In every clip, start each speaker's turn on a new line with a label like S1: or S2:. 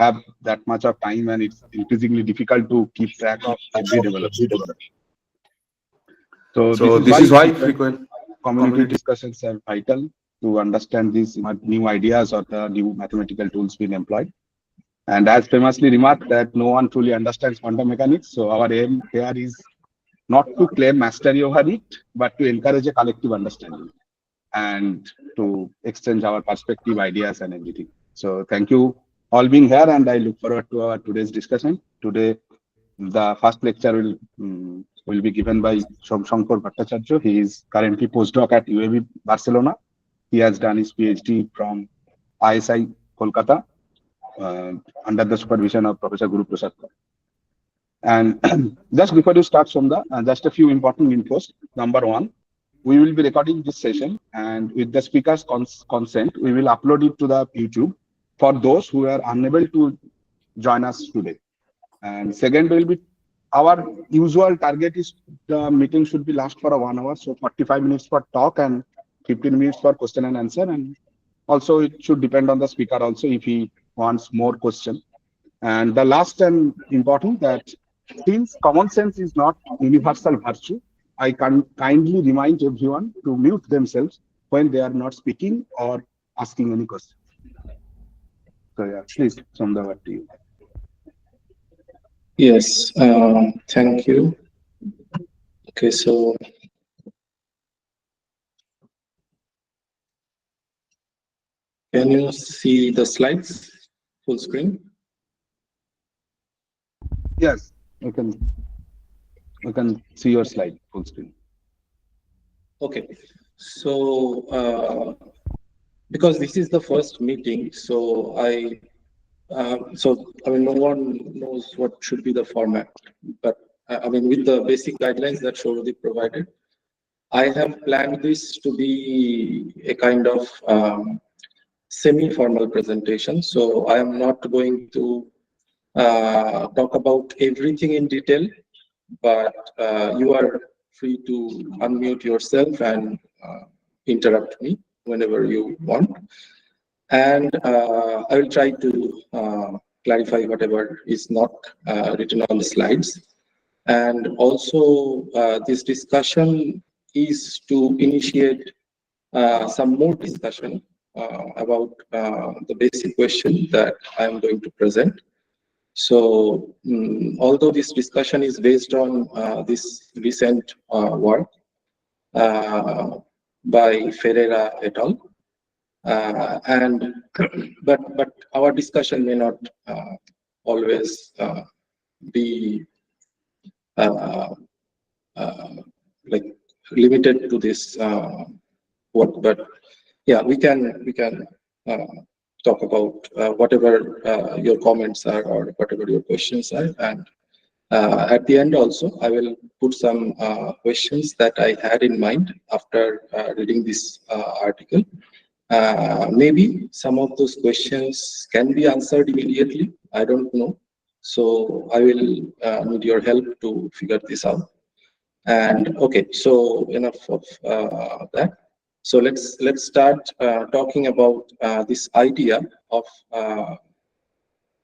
S1: have that much of time, and it's increasingly difficult to keep track of every development. So this is why frequent community discussions are vital to understand these new ideas or the new mathematical tools being employed. And as famously remarked that no one truly understands quantum mechanics, so our aim here is not to claim mastery over it, but to encourage a collective understanding and to exchange our perspective, ideas, and everything. So thank you all being here, and I look forward to our today's discussion. Today, the first lecture will be given by Sankar Bhattacharya. He is currently postdoc at UAB Barcelona. He has done his PhD from ISI Kolkata under the supervision of Professor Guru Prasad. And just before you start, Somda, just a few important infos. Number one, we will be recording this session, and with the speaker's consent, we will upload it to the YouTube for those who are unable to join us today. And second will be, our usual target is the meeting should be last for 1 hour, so 45 minutes for talk and 15 minutes for question and answer. And also it should depend on the speaker also if he wants more question. And the last and important that since common sense is not universal virtue, I can kindly remind everyone to mute themselves when they are not speaking or asking any question. So yeah, please, Somda, over to you.
S2: Yes, thank you. Okay, so can you see the slides full screen?
S1: Yes, I can see your slide full screen.
S2: Okay, so because this is the first meeting, so I mean, no one knows what should be the format, but I mean, with the basic guidelines that Shorodip provided, I have planned this to be a kind of semi-formal presentation. So I am not going to talk about everything in detail, but you are free to unmute yourself and interrupt me whenever you want. And I will try to clarify whatever is not written on the slides. And also, this discussion is to initiate some more discussion about the basic question that I am going to present. So, although this discussion is based on this recent work by Ferrera et al., but our discussion may not always be like limited to this work, but yeah, we can talk about whatever your comments are or whatever your questions are, and at the end also I will put some questions that I had in mind after reading this article. Maybe some of those questions can be answered immediately, I don't know. So I will need your help to figure this out. And okay, so enough of that. So let's start talking about this idea of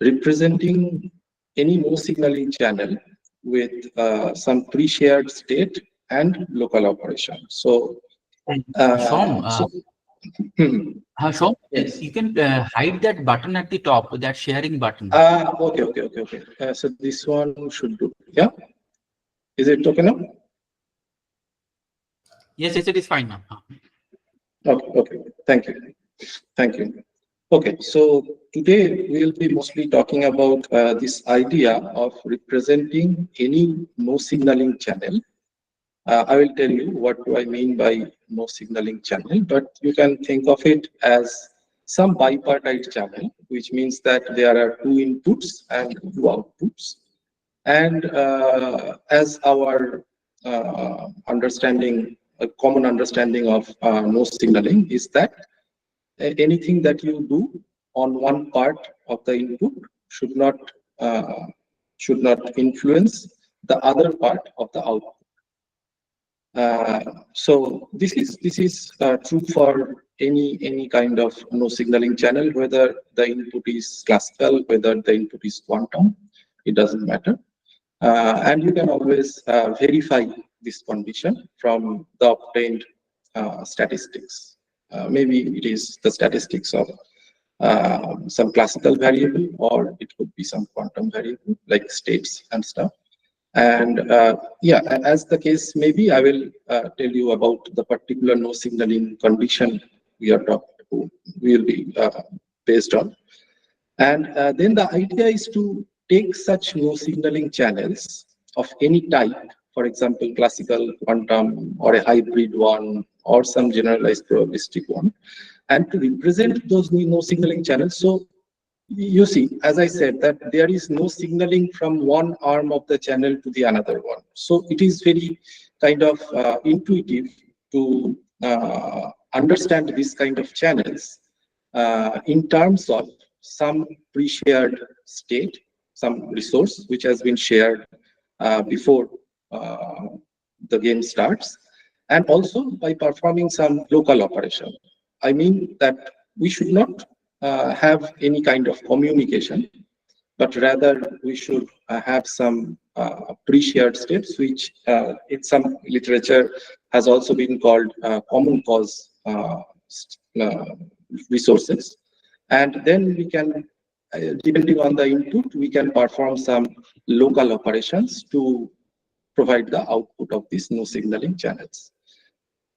S2: representing any no signaling channel with some pre-shared state and local operation. So
S3: Shom, yes, you can hide that button at the top, that sharing button.
S2: Okay. So this one should do. Yeah, is it okay now?
S3: Yes, it is fine now.
S2: Okay. Thank you. Okay, so today we will be mostly talking about this idea of representing any no signaling channel. I will tell you what do I mean by no signaling channel, but you can think of it as some bipartite channel, which means that there are two inputs and two outputs. And as our understanding, a common understanding of no signaling is that anything that you do on one part of the input should not influence the other part of the output. So this is true for any kind of no signaling channel, whether the input is classical, whether the input is quantum, it doesn't matter. And you can always verify this condition from the obtained statistics. Maybe it is the statistics of some classical variable, or it could be some quantum variable like states and stuff. And yeah, as the case may be, I will tell you about the particular no signaling condition we are will be based on. And then the idea is to take such no signaling channels of any type, for example, classical, quantum, or a hybrid one, or some generalized probabilistic one, and to represent those no signaling channels. So you see, as I said, that there is no signaling from one arm of the channel to the another one. So it is very kind of intuitive to understand this kind of channels in terms of some pre-shared state, some resource which has been shared before the game starts, and also by performing some local operation. I mean that we should not have any kind of communication, but rather we should have some pre-shared states, which in some literature has also been called common cause resources. And then we can, depending on the input, we can perform some local operations to provide the output of these no signaling channels.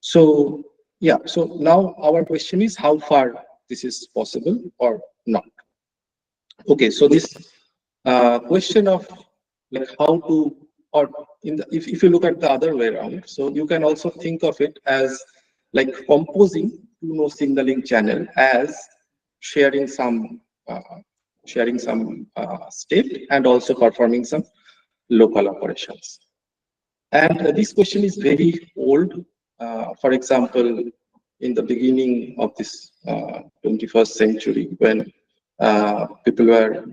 S2: So yeah, so now our question is how far this is possible or not. Okay, so this question of like how to, or in the, if you look at the other way around, so you can also think of it as like composing two no signaling channel as sharing some state and also performing some local operations. And this question is very old. For example, in the beginning of this 21st century, when people were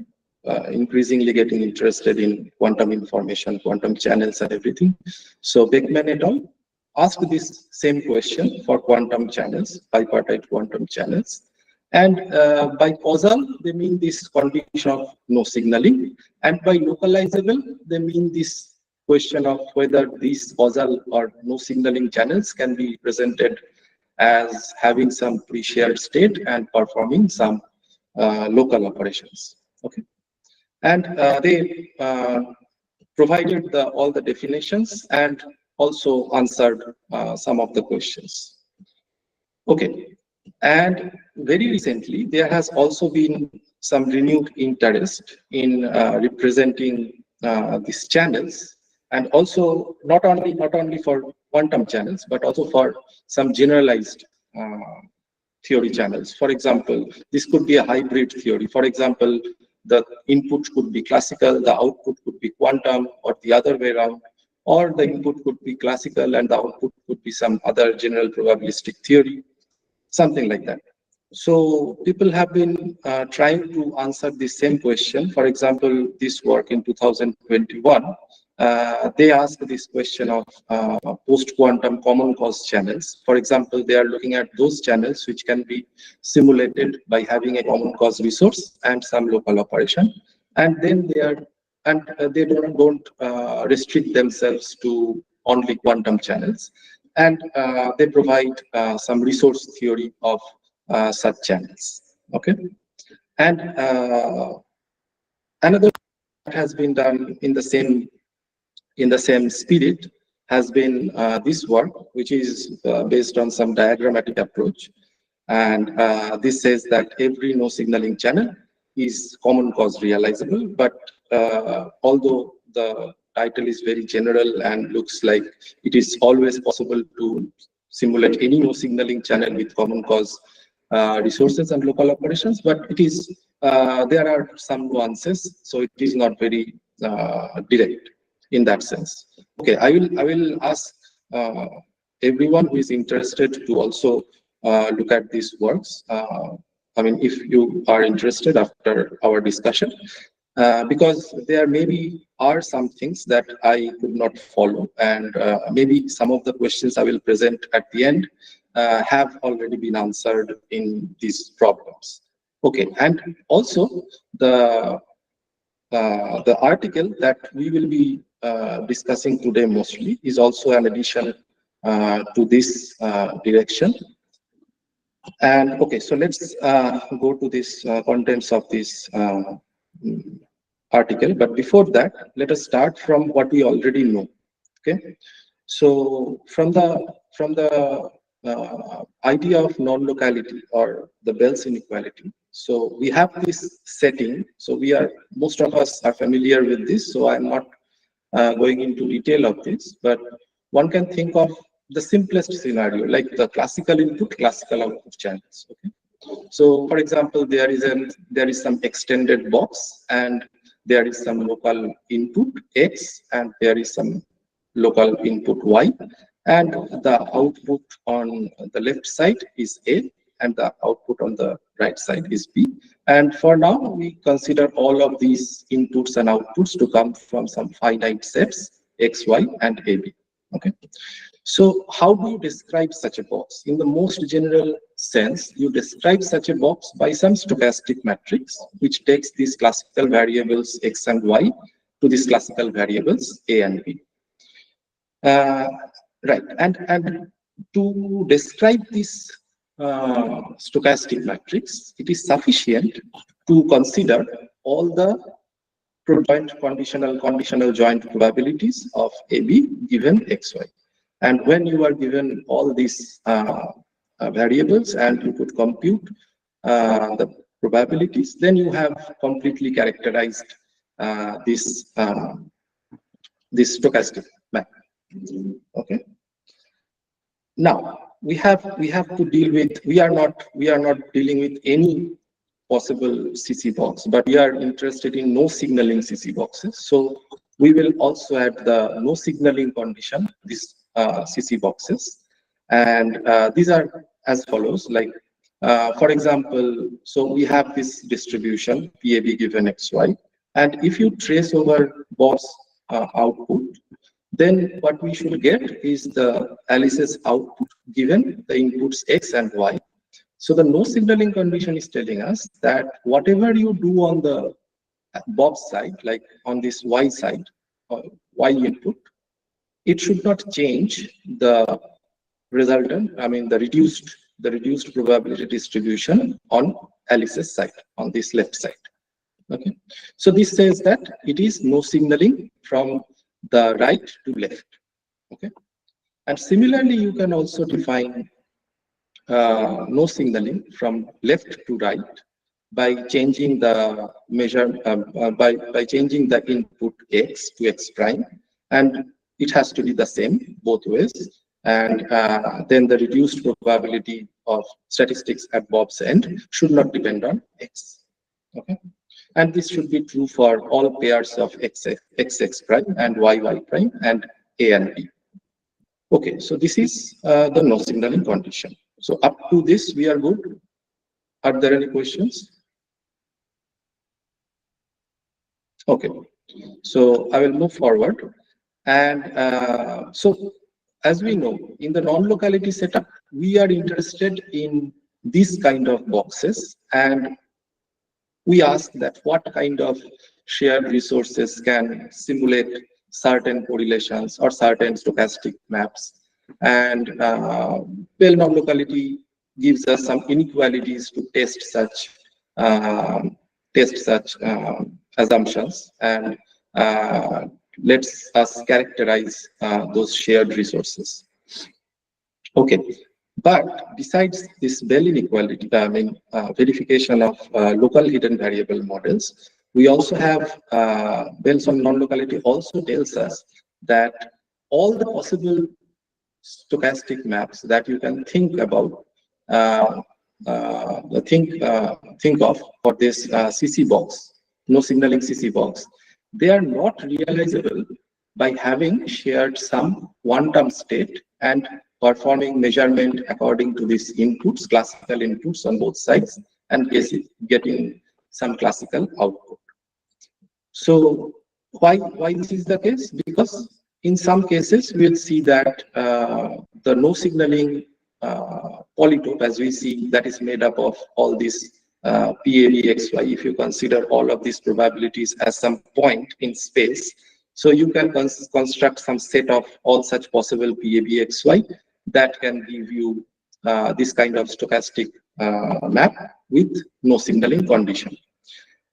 S2: increasingly getting interested in quantum information, quantum channels and everything. So Beckman et al. Asked this same question for quantum channels, bipartite quantum channels. And by causal, they mean this condition of no signaling. And by localizable, they mean this question of whether these causal or no signaling channels can be presented as having some pre-shared state and performing some local operations. Okay, and they provided all the definitions and also answered some of the questions. Okay, and very recently there has also been some renewed interest in representing these channels, and also not only for quantum channels but also for some generalized theory channels. For example, this could be a hybrid theory. For example, the input could be classical, the output could be quantum, or the other way around, or the input could be classical and the output could be some other general probabilistic theory, something like that. So people have been trying to answer the same question. For example, this work in 2021, they asked this question of post-quantum common cause channels. For example, they are looking at those channels which can be simulated by having a common cause resource and some local operation. And then they don't restrict themselves to only quantum channels. And they provide some resource theory of such channels. Okay, and another that has been done in the same spirit has been this work, which is based on some diagrammatic approach, and this says that every no signaling channel is common cause realizable, but although the title is very general and looks like it is always possible to simulate any no signaling channel with common cause resources and local operations, but it is there are some nuances, so it is not very direct in that sense. Okay, I will ask everyone who is interested to also look at these works. I mean, if you are interested after our discussion, because there maybe are some things that I could not follow, and maybe some of the questions I will present at the end have already been answered in these problems. Okay, and also the article that we will be discussing today mostly is also an addition to this direction. And okay, so let's go to this contents of this article. But before that, let us start from what we already know. Okay, so from the idea of non-locality or the Bell's inequality. So we have this setting. So most of us are familiar with this. So I'm not going into detail of this, but one can think of the simplest scenario, like the classical input, classical output channels. Okay. So for example, there is some extended box, and there is some local input X, and there is some local input Y, and the output on the left side is A, and the output on the right side is B. And for now, we consider all of these inputs and outputs to come from some finite sets X, Y, and AB. Okay. So how do you describe such a box? In the most general sense, you describe such a box by some stochastic matrix, which takes these classical variables X and Y to these classical variables A and B. Right, and to describe this stochastic matrix, it is sufficient to consider all the conditional joint probabilities of AB given XY. And when you are given all these variables and you could compute the probabilities, then you have completely characterized this stochastic map. Okay. Now we have to deal with. We are not dealing with any possible CC box, but we are interested in no signaling CC boxes. So we will also add the no signaling condition, these CC boxes, and these are as follows. Like for example, so we have this distribution PAB given XY, and if you trace over box output, then what we should get is the Alice's output given the inputs X and Y. So the no signaling condition is telling us that whatever you do on the Bob side, like on this Y side, or Y input, it should not change the resultant, I mean the reduced probability distribution on Alice's side, on this left side. Okay. So this says that it is no signaling from the right to left. Okay. And similarly, you can also define no signaling from left to right by changing the measure by changing the input X to X prime, and it has to be the same both ways. And then the reduced probability of statistics at Bob's end should not depend on X. Okay. And this should be true for all pairs of XX prime and YY prime and A and B. Okay, so this is the no signaling condition. So up to this, we are good. Are there any questions? Okay, so I will move forward. And so as we know, in the non-locality setup, we are interested in this kind of boxes, and we ask that what kind of shared resources can simulate certain correlations or certain stochastic maps. And well, non-locality gives us some inequalities to test such assumptions, and lets us characterize those shared resources. Okay. But besides this Bell inequality, I mean verification of local hidden variable models, we also have Bell's on non-locality also tells us that all the possible stochastic maps that you can think about, think of for this CC box, no signaling CC box, they are not realizable by having shared some one-term state and performing measurement according to these inputs, classical inputs on both sides, and getting some classical output. So why this is the case? Because in some cases we'll see that the no signaling polytope, as we see, that is made up of all these PABXY. If you consider all of these probabilities as some point in space, so you can construct some set of all such possible PABXY that can give you this kind of stochastic map with no signaling condition.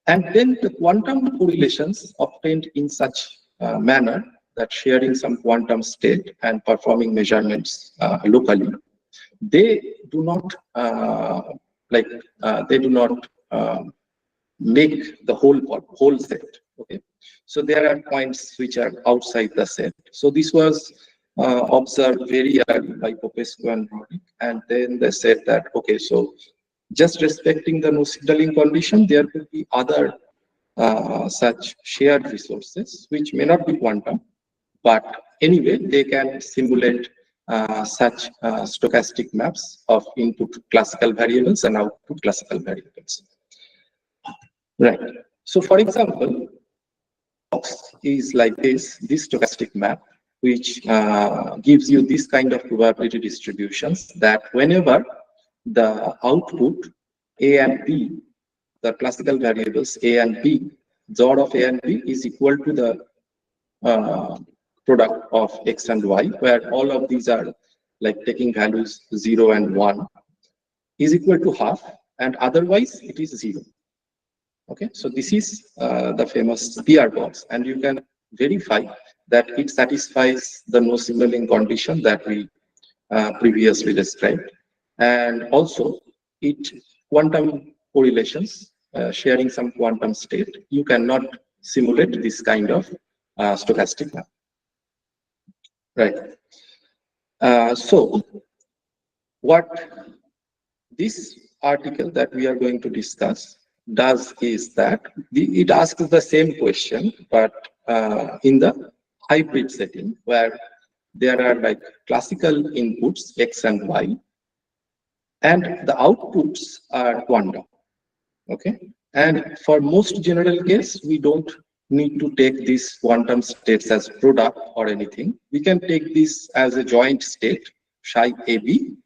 S2: And then the quantum correlations obtained in such manner that sharing some quantum state and performing measurements locally, they do not make the whole set. Okay, so there are points which are outside the set. So this was observed very early by Popescu and Roddick, and then they said that, okay, so just respecting the no signaling condition, there could be other such shared resources which may not be quantum, but anyway they can simulate such stochastic maps of input classical variables and output classical variables. Right. So for example, is like this stochastic map, which gives you this kind of probability distributions that whenever the output A and B, the classical variables A and B, XOR of A and B is equal to the product of X and Y, where all of these are like taking values 0 and 1, is equal to half, and otherwise it is 0. Okay, so this is the famous PR box, and you can verify that it satisfies the no signaling condition that we previously described, and also it quantum correlations, sharing some quantum state. You cannot simulate this kind of stochastic map. Right. So what this article that we are going to discuss does is that it asks the same question, but in the hybrid setting, where there are like classical inputs X and Y, and the outputs are quantum. Okay, and for most general case, we don't need to take these quantum states as product or anything. We can take this as a joint state, psi AB,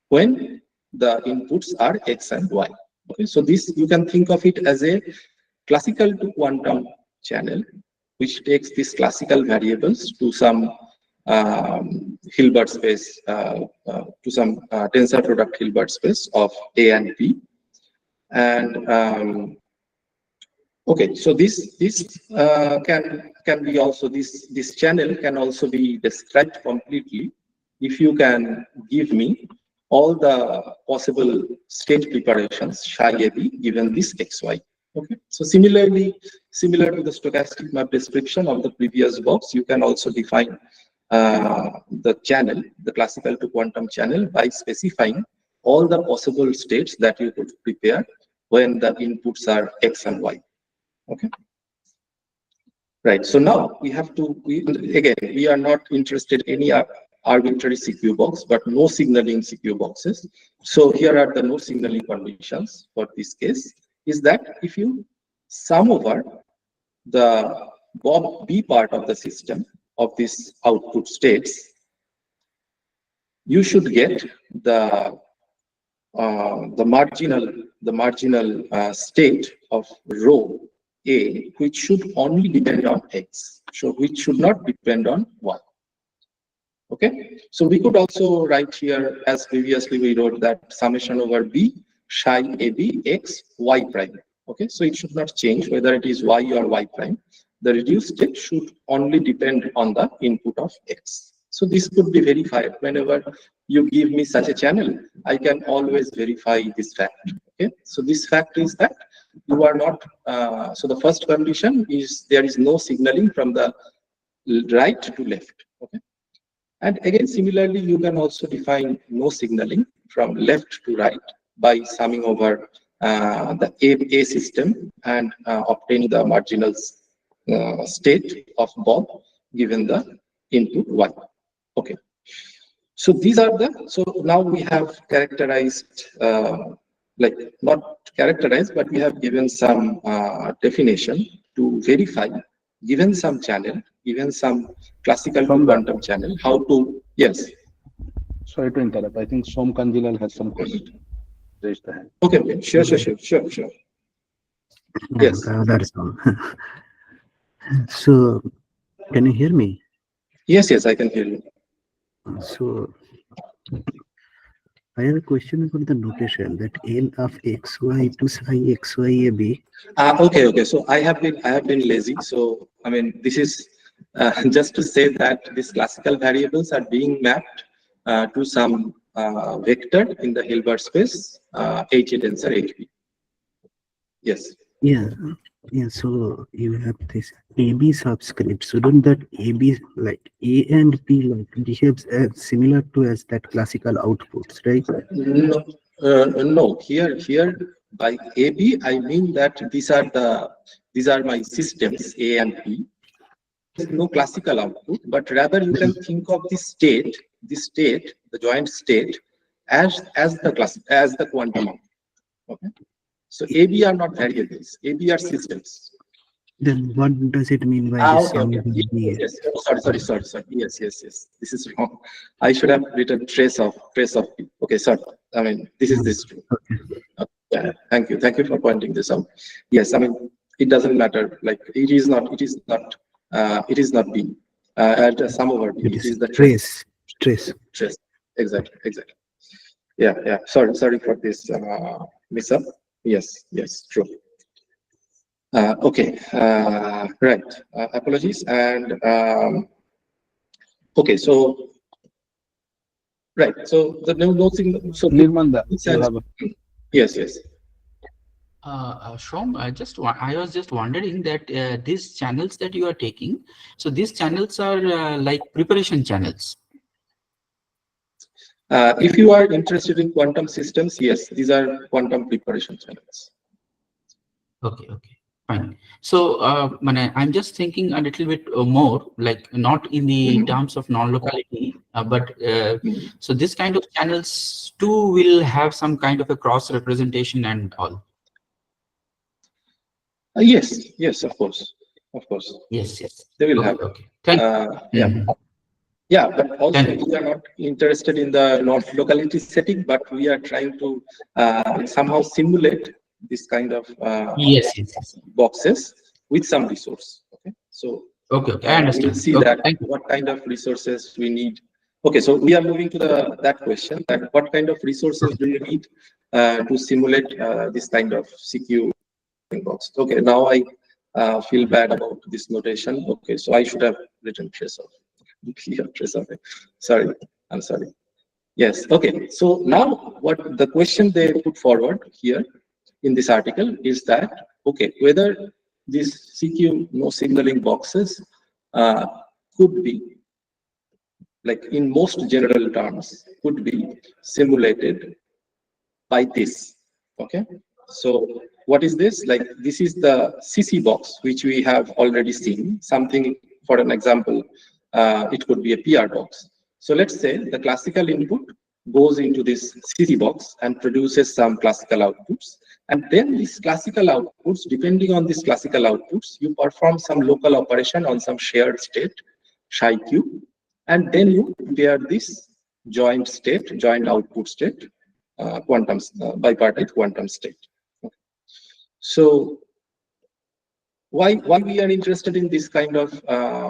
S2: when the inputs are X and Y. Okay, so this, you can think of it as a classical to quantum channel, which takes these classical variables to some Hilbert space, to some tensor product Hilbert space of A and B. And okay, so this can be also, this channel can also be described completely if you can give me all the possible state preparations psi AB given this XY. Okay, so similarly, similar to the stochastic map description of the previous box, you can also define the channel, the classical to quantum channel, by specifying all the possible states that you could prepare when the inputs are X and Y. Okay. Right. So now we have to, we are not interested in any arbitrary CQ box, but no signaling CQ boxes. So here are the no signaling conditions for this case, is that if you sum over the B part of the system of these output states, you should get the marginal state of row A, which should only depend on X, so which should not depend on Y. Okay, so we could also write here, as previously we wrote, that summation over B psi AB X Y prime. Okay, so it should not change whether it is Y or Y prime. The reduced state should only depend on the input of X. So this could be verified whenever you give me such a channel. I can always verify this fact. Okay, so this fact is that you are not. So the first condition is there is no signaling from the right to left. Okay, and again similarly you can also define no signaling from left to right by summing over the A system and obtaining the marginal state of Bob given the input Y. Okay, so these are the, so now we have characterized, like not characterized, but we have given some definition to to verify, given some channel, given some classical to quantum channel, how to, yes.
S1: Sorry to interrupt. I think Som Kanjilal has some question. Raise the hand.
S2: Okay, sure. Yes.
S4: That's all. So, can you hear me?
S2: Yes, I can hear you.
S4: So, I have a question about the notation that L of xy to psi xy ab.
S2: Okay. So I have been lazy. So I mean, this is just to say that these classical variables are being mapped to some vector in the Hilbert space, H tensor HB. Yes.
S4: Yeah. So you have this AB subscript. Shouldn't that AB, like A and B, like behaves as similar to as that classical outputs, right?
S2: No. Here by AB I mean that these are my systems A and B. There's no classical output, but rather you can think of the state, the joint state, as the quantum output. Okay. So AB are not variables. AB are systems.
S4: Then what does it mean by this?
S2: Okay. Yes. Oh, sorry. Yes. This is wrong. I should have written trace of B. Okay, sorry. I mean, this is true.
S4: Okay.
S2: Yeah. Thank you for pointing this out. Yes. I mean, it doesn't matter. Like it is not B. At the sum over B. It is the
S4: trace.
S2: Trace. Exactly. Yeah. Sorry for this miss up. Yes. True. Okay, right. Apologies. And okay, so right. So the no thing. So
S1: Nirmanda,
S2: yes.
S3: Shom, I was just wondering that these channels that you are taking, so these channels are like preparation channels.
S2: If you are interested in quantum systems, yes, these are quantum preparation channels.
S3: Okay, fine. So I'm just thinking a little bit more, like not in the terms of non-locality, but so this kind of channels too will have some kind of a cross representation and all.
S2: Yes, of course.
S3: Yes.
S2: They will have.
S3: Okay. Thank you.
S2: Yeah, but also we are not interested in the non-locality setting, but we are trying to somehow simulate this kind of
S3: yes.
S2: boxes with some resource. Okay, so
S3: okay, I understand.
S2: We'll see that what kind of resources we need. Okay, so we are moving to that question: that what kind of resources do you need to simulate this kind of CQ box? Okay, now I feel bad about this notation. Okay, so I should have written trace of. Sorry, I'm sorry. Yes. Okay. So now, what the question they put forward here in this article is that whether these CQ no signaling boxes could be, like in most general terms, could be simulated by this. Okay. So what is this? Like this is the CC box which we have already seen. Something, for an example, it could be a PR box. So let's say the classical input goes into this CC box and produces some classical outputs. And then these classical outputs, depending on these classical outputs, you perform some local operation on some shared state, psi q, and then you pair this joint output state, bipartite quantum state. Okay. So why we are interested in this kind of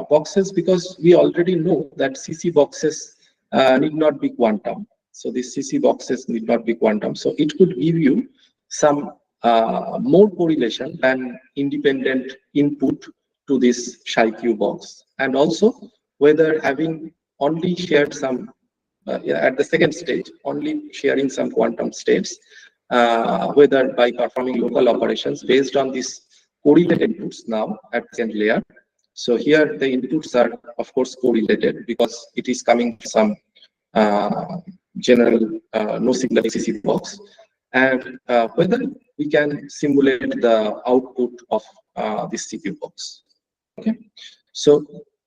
S2: boxes? Because we already know that CC boxes need not be quantum. So these CC boxes need not be quantum. So it could give you some more correlation than independent input to this psi q box, and also whether having only shared some at the second stage, only sharing some quantum states, whether by performing local operations based on this correlated inputs now at second layer. So here the inputs are of course correlated because it is coming from some general no signal CC box, and whether we can simulate the output of this CQ box. Okay, so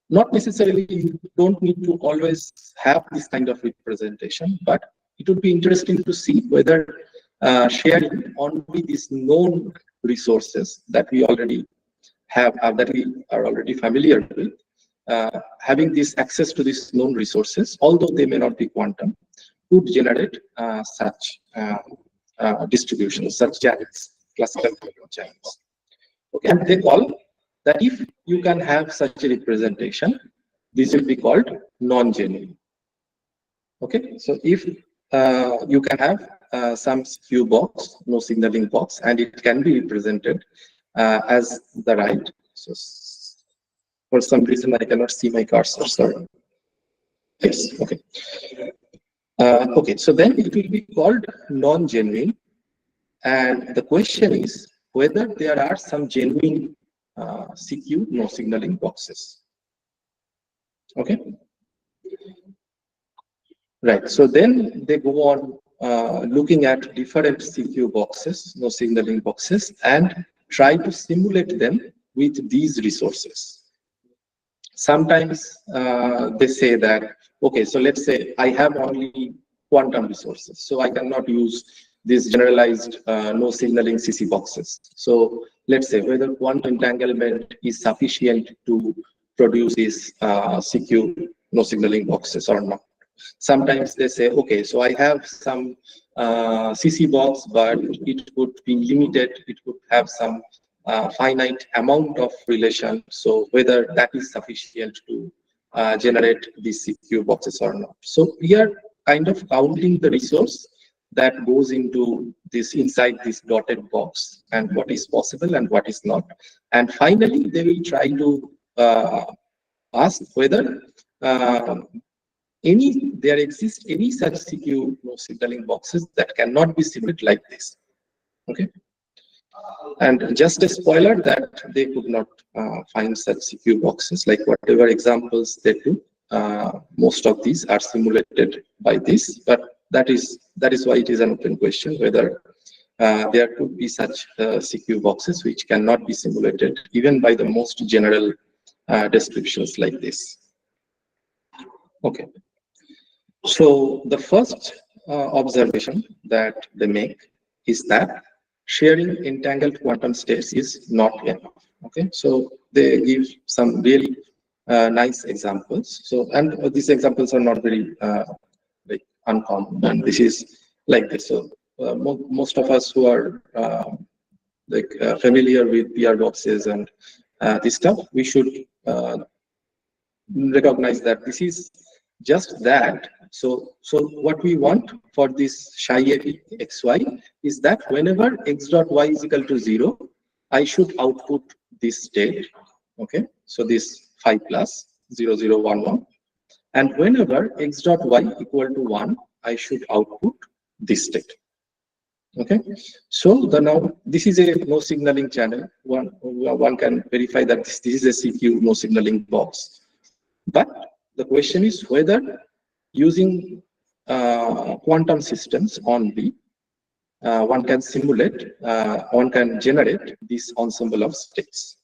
S2: not necessarily you don't need to always have this kind of representation, but it would be interesting to see whether sharing only these known resources that we already have that we are already familiar with, having this access to these known resources, although they may not be quantum, could generate such distributions, such channels, classical channels. Okay, and they call that if you can have such a representation, this will be called non-genuine. Okay, so if you can have some skew box, no signaling box, and it can be represented as the right. So for some reason I cannot see my cursor. Sorry. Yes. Okay. Okay. So then it will be called non-genuine, and the question is whether there are some genuine CQ no signaling boxes. Okay. Right. So then they go on looking at different CQ boxes, no signaling boxes, and try to simulate them with these resources. Sometimes they say that, okay, so let's say I have only quantum resources, so I cannot use these generalized no signaling CC boxes. So let's say whether quantum entanglement is sufficient to produce these CQ no signaling boxes or not. Sometimes they say, okay, so I have some CC box, but it could be limited. It could have some finite amount of relation. So whether that is sufficient to generate these CQ boxes or not. So we are kind of counting the resource that goes into this inside this dotted box and what is possible and what is not. And finally, they will try to ask whether there exists any such CQ no signaling boxes that cannot be simulated like this. Okay. And just a spoiler that they could not find such CQ boxes, like whatever examples they do, most of these are simulated by this, but that is why it is an open question whether there could be such CQ boxes which cannot be simulated even by the most general descriptions like this. Okay. So the first observation that they make is that sharing entangled quantum states is not enough. Okay, so they give some really nice examples. So, and these examples are not very like uncommon, and this is like this. So most of us who are familiar with PR boxes and this stuff, we should recognize that this is just that. So what we want for this psi xy is that whenever x dot y is equal to 0, I should output this state. Okay, so this phi plus 0, 0, 1, 1. And whenever x dot y equal to 1, I should output this state. Okay, so now this is a no signaling channel. One can verify that this is a CQ no signaling box. But the question is whether using quantum systems only, one can simulate, one can generate this ensemble of states.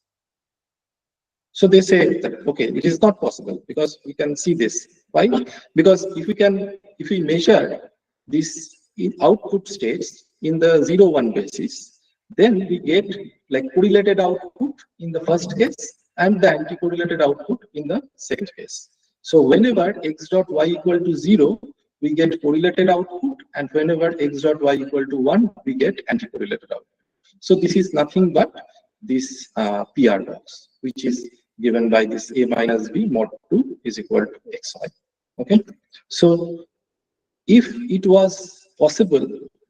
S2: So they say that, okay, it is not possible because we can see this. Why? Because if we measure this in output states in the 0-1 basis, then we get like correlated output in the first case and the anti-correlated output in the second case. So whenever x dot y equal to 0, we get correlated output, and whenever x dot y equal to 1, we get anti-correlated output. So this is nothing but this PR box, which is given by this A minus B mod 2 is equal to xy. Okay. So if it was possible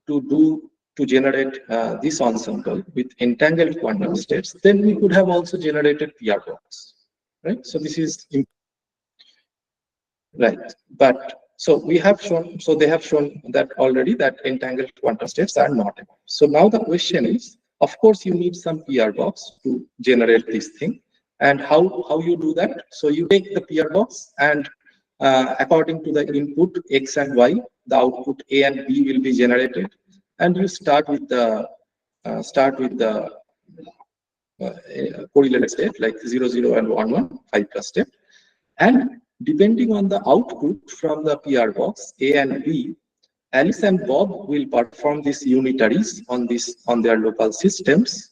S2: to generate this ensemble with entangled quantum states, then we could have also generated PR box, right? So this is right, but so we have shown, so they have shown that already that entangled quantum states are not enough. So now the question is, of course, you need some PR box to generate this thing, and how you do that? So you take the PR box and according to the input x and y, the output A and B will be generated, and you start with the correlated state like 0, 0 and 1, 1, 5 plus step, and depending on the output from the PR box A and B, Alice and Bob will perform these unitaries on their local systems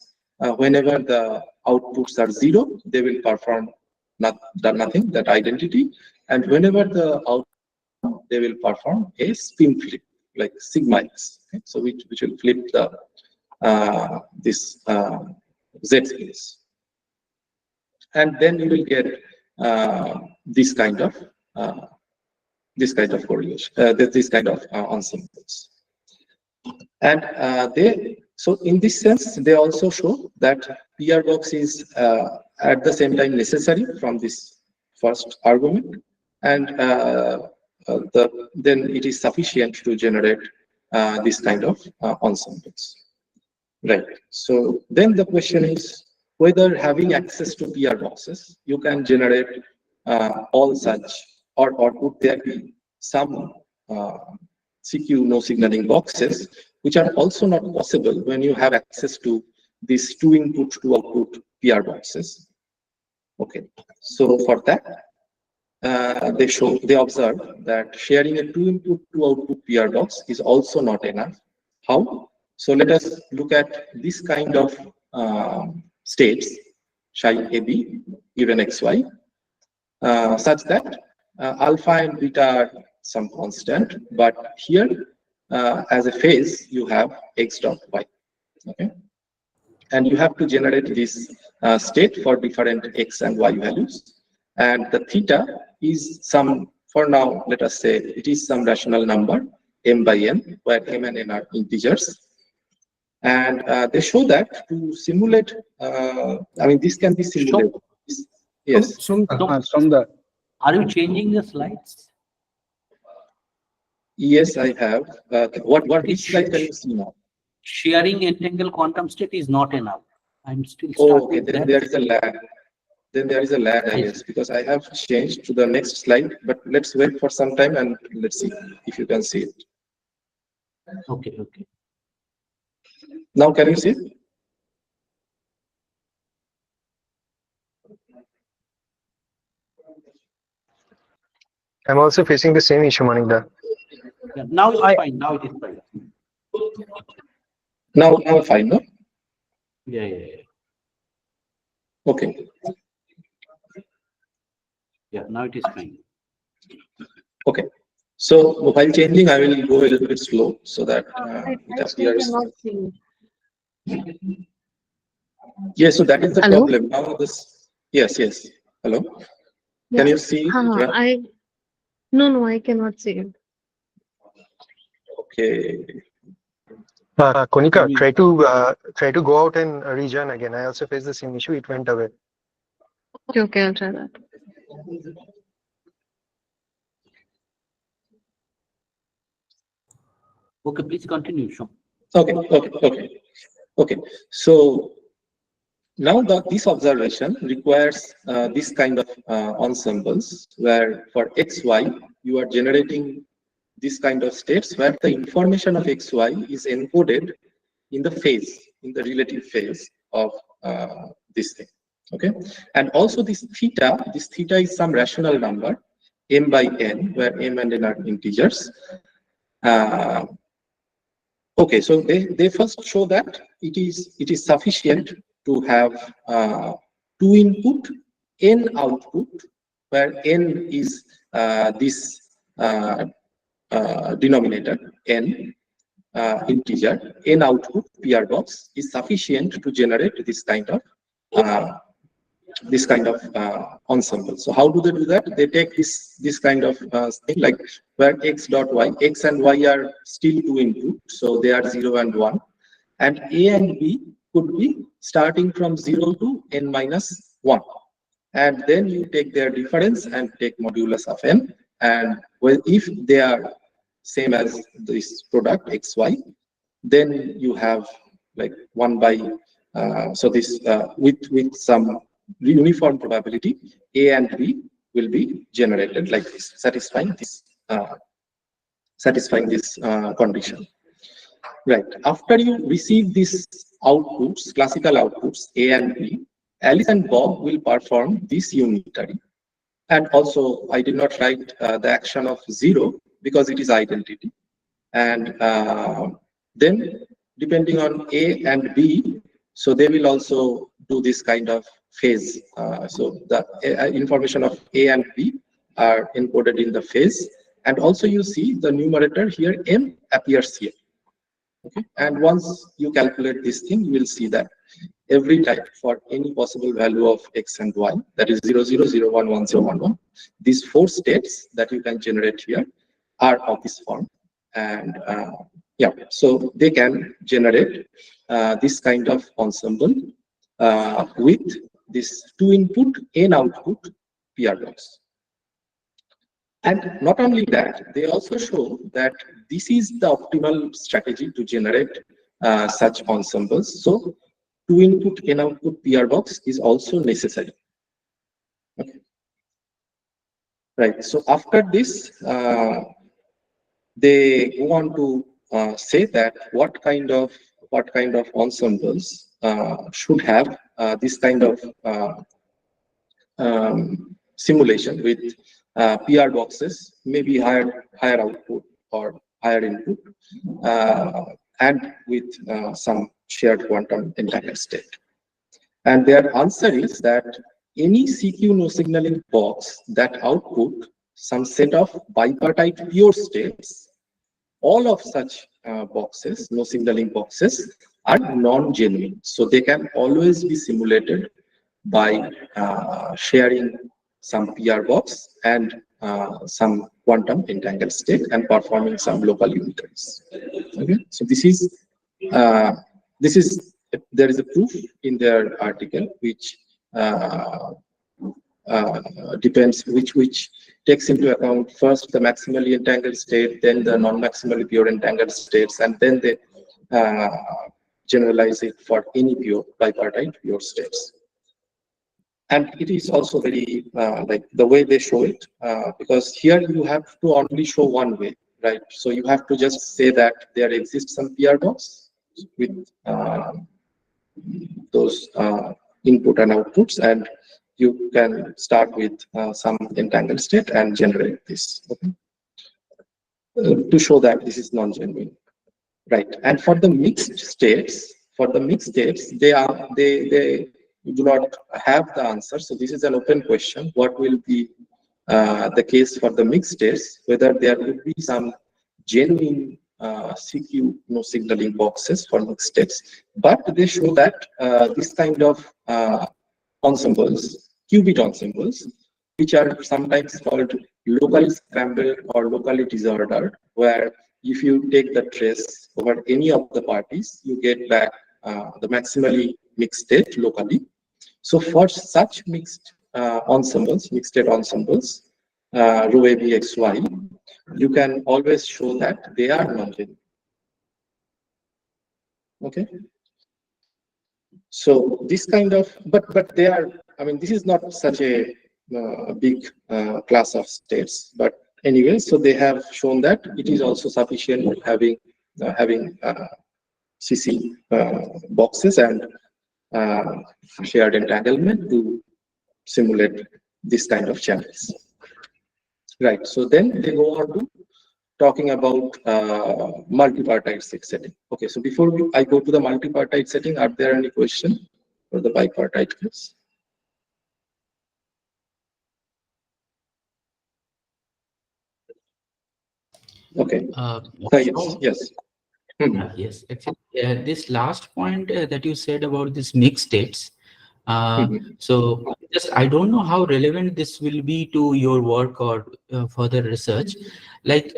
S2: whenever the outputs are 0, they will perform nothing, that identity. And whenever the output, they will perform a spin flip, like sigma x. Okay? So which will flip the this z space, and then you will get this kind of correlation, this kind of ensembles. And so in this sense, they also show that PR box is at the same time necessary from this first argument, and then it is sufficient to generate this kind of ensembles. Right. So then the question is whether having access to PR boxes, you can generate all such, or would there be some CQ no signaling boxes which are also not possible when you have access to these 2 input to output PR boxes. Okay, so for that they observe that sharing a 2 input to output PR box is also not enough. How? So let us look at this kind of states, psi AB given xy, such that alpha and beta are some constant, but here as a phase you have x dot y. Okay, and you have to generate this state for different x and y values, and the theta is some, for now let us say it is some rational number m by n, where m and n are integers. And they show that to simulate, I mean, this can be simulated. Yes.
S1: From the
S5: Are you changing the slides?
S2: Yes, I have. Which slide can you see now?
S5: Sharing entangled quantum state is not enough. I'm still
S2: Oh, okay.
S5: starting
S2: Then
S5: that.
S2: there is a lag. Then there is a lag, I guess, because I have changed to the next slide. But let's wait for some time and let's see if you can see it.
S5: Okay, okay.
S2: Now, can you see it?
S6: I'm also facing the same issue, Manikda.
S5: Yeah, now it's fine. Now it is fine.
S2: Now fine, no?
S5: Yeah, yeah, yeah.
S2: Okay.
S5: Yeah, now it is fine.
S2: Okay. So while changing, I will go a little bit slow so that
S7: I
S2: it
S7: actually
S2: appears.
S7: cannot see.
S2: Yes, so that is the
S7: Hello?
S2: problem. Now this. Yes, yes. Hello. Can you see? Yeah?
S7: No, I cannot see it.
S2: Okay.
S6: Konika, try to go out and rejoin again. I also faced the same issue. It went away.
S7: Okay, I'll try that.
S5: Okay, please continue, Sean.
S2: Okay. So now this observation requires this kind of ensembles where for xy you are generating this kind of states where the information of xy is encoded in the phase, in the relative phase of this thing. Okay, and also this theta is some rational number m by n, where m and n are integers. Okay, so they first show that it is sufficient to have 2 input, n output, where n is this denominator n integer, n output PR box is sufficient to generate this kind of ensemble. So how do they do that? They take this kind of thing, like where x dot y, x and y are still 2 input, so they are 0 and 1, and a and b could be starting from 0 to n minus 1, and then you take their difference and take modulus of n, and well, if they are same as this product xy, then you have like 1 by so this with some uniform probability, a and b will be generated like this, satisfying this condition. Right. After you receive these outputs, classical outputs a and b, Alice and Bob will perform this unitary. And also, I did not write the action of 0 because it is identity. And then, depending on A and B, so they will also do this kind of phase. So the information of A and B are encoded in the phase. And also you see the numerator here, M appears here. Okay. And once you calculate this thing, you will see that every time for any possible value of X and Y, that is 0, 0, 0, 1, 1, 0, 1, 1, these 4 states that you can generate here are of this form. And yeah, so they can generate this kind of ensemble with this 2 input, n output PR blocks. And not only that, they also show that this is the optimal strategy to generate such ensembles. So 2 input, n output PR box is also necessary. Okay. Right. So after this, they go on to say that what kind of ensembles should have this kind of simulation with PR boxes, maybe higher output or higher input, and with some shared quantum entangled state. And their answer is that any CQ no signaling box that output some set of bipartite pure states, all of such boxes, no signaling boxes, are non-genuine. So they can always be simulated by sharing some PR box and some quantum entangled state and performing some local unitaries. Okay, so this is there is a proof in their article which depends which takes into account first the maximally entangled state, then the non-maximally pure entangled states, and then they generalize it for any pure bipartite pure states. And it is also very like the way they show it, because here you have to only show one way, right? So you have to just say that there exists some PR box with those input and outputs, and you can start with some entangled state and generate this, okay? To show that this is non-genuine, right? And for the mixed states, they do not have the answer. So this is an open question. What will be the case for the mixed states, whether there would be some genuine CQ no signaling boxes for mixed states. But they show that this kind of ensembles, qubit ensembles, which are sometimes called locally scrambled or locally disordered, where if you take the trace over any of the parties, you get back the maximally mixed state locally. So for such mixed ensembles, mixed state ensembles, rho A, B, X, Y, you can always show that they are non-genuine. Okay. So this kind of, but they are, I mean, this is not such a big class of states, but anyway, so they have shown that it is also sufficient having CC boxes and shared entanglement to simulate this kind of channels. Right. So then they go on to talking about multipartite setting. Okay. So before I go to the multipartite setting, are there any questions for the bipartite case? Okay. Yes.
S3: Yes, actually, this last point that you said about this mixed states. So just I don't know how relevant this will be to your work or further research. Like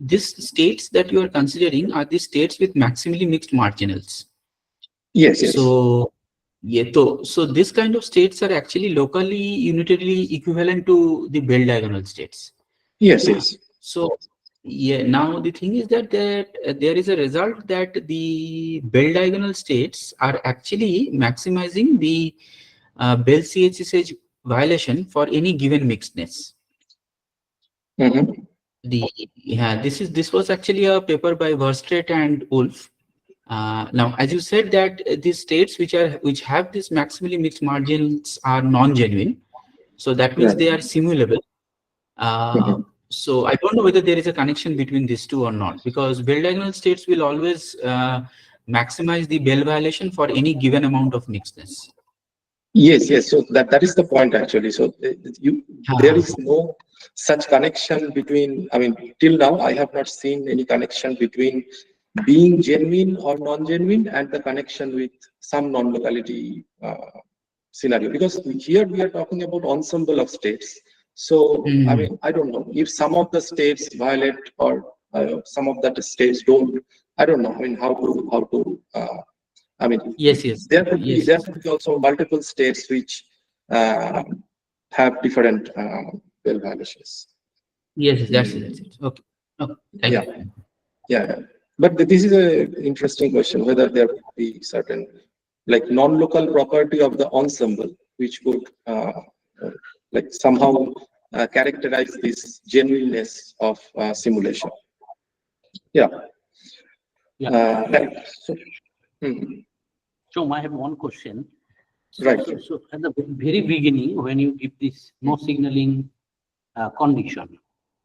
S3: these states that you are considering are the states with maximally mixed marginals.
S2: Yes.
S3: So yeah, so this kind of states are actually locally unitarily equivalent to the Bell diagonal states.
S2: Yes.
S3: So yeah, now the thing is that there is a result that the Bell diagonal states are actually maximizing the Bell CHSH violation for any given mixedness. This was actually a paper by Verstraete and Wolf. Now, as you said that these states which have this maximally mixed margins are non-genuine, so that means they are simulable. So I don't know whether there is a connection between these two or not, because Bell diagonal states will always maximize the Bell violation for any given amount of mixedness.
S2: Yes, yes. So that is the point actually. So there is no such connection between. I mean, till now I have not seen any connection between being genuine or non-genuine and the connection with some non-locality scenario. Because here we are talking about ensemble of states. So I mean, I don't know if some of the states violate or some of the states don't. I don't know. I mean, how to. I mean,
S3: Yes, yes,
S2: there could be
S3: yes,
S2: there could be also multiple states which have different well violations.
S3: yes. That's it. Okay. Okay. Thank
S2: Yeah,
S3: you.
S2: yeah. But this is an interesting question: whether there would be certain like non-local property of the ensemble which could like somehow characterize this genuineness of simulation. Yeah. Right. So,
S5: So I have one question.
S2: right.
S5: So at the very beginning, when you give this no signaling condition,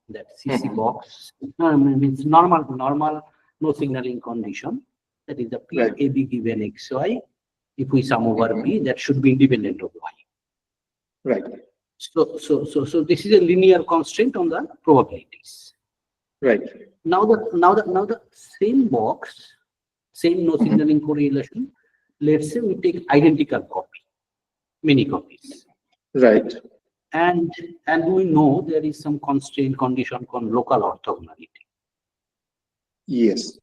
S5: that CC box, means normal no signaling condition, that is the P
S2: Right.
S5: AB given XY. If we sum over P, that should be independent of Y.
S2: Right.
S5: So this is a linear constraint on the probabilities.
S2: Right.
S5: Now the same box, same no signaling correlation. Let's say we take identical copy, many copies,
S2: Right.
S5: and we know there is some constraint condition called local orthogonality.
S2: Yes.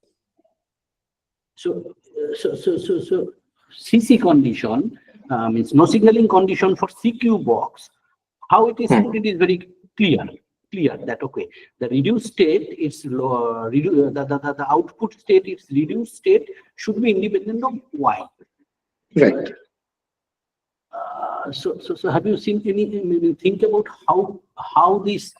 S5: So CC condition means no signaling condition for CQ box. How it is put, it is very clear that okay, the reduced state is the output state, its reduced state should be independent of Y.
S2: Right.
S5: So have you seen any think about how this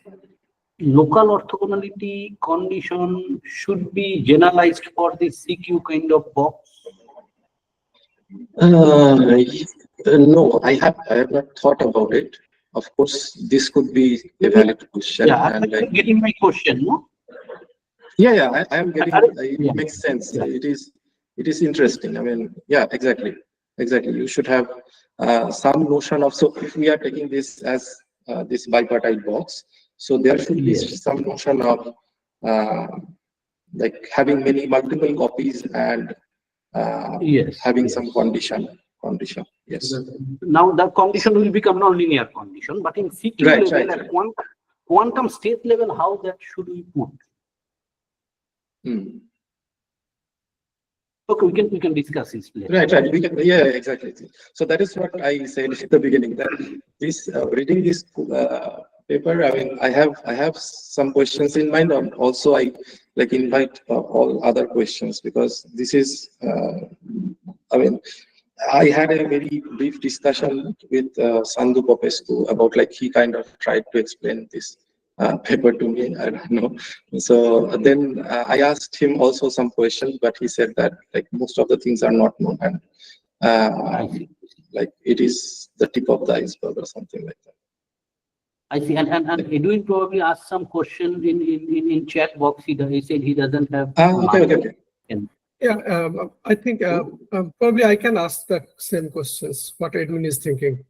S5: local orthogonality condition should be generalized for this CQ kind of box?
S2: No, I have not thought about it. Of course, this could be a valid question.
S5: Yeah, I'm
S2: and
S5: getting my question, no?
S2: Yeah, I am getting. It
S5: Yeah.
S2: makes sense.
S5: Yeah.
S2: It is interesting. I mean, yeah, exactly. You should have some notion of. So if we are taking this as this bipartite box, so there should be some notion of like having multiple copies and having some condition. Yes.
S5: Now the condition will become non-linear condition, but in CQ level, at quantum state level, how that should we put? Okay, we can discuss this later.
S2: Right. We can, yeah, exactly. So that is what I said at the beginning, that this reading this paper, I mean, I have some questions in mind, and also I like invite all other questions, because this is I mean, I had a very brief discussion with Sandu Popescu about, like, he kind of tried to explain this paper to me. I don't know. So then I asked him also some questions, but he said that, like, most of the things are not known, and like it is the tip of the iceberg or something like that.
S5: I see, and Edwin probably asked some question in chat box. He said he doesn't have.
S2: Okay.
S8: Yeah, I think probably I can ask the same questions, what Edwin is thinking.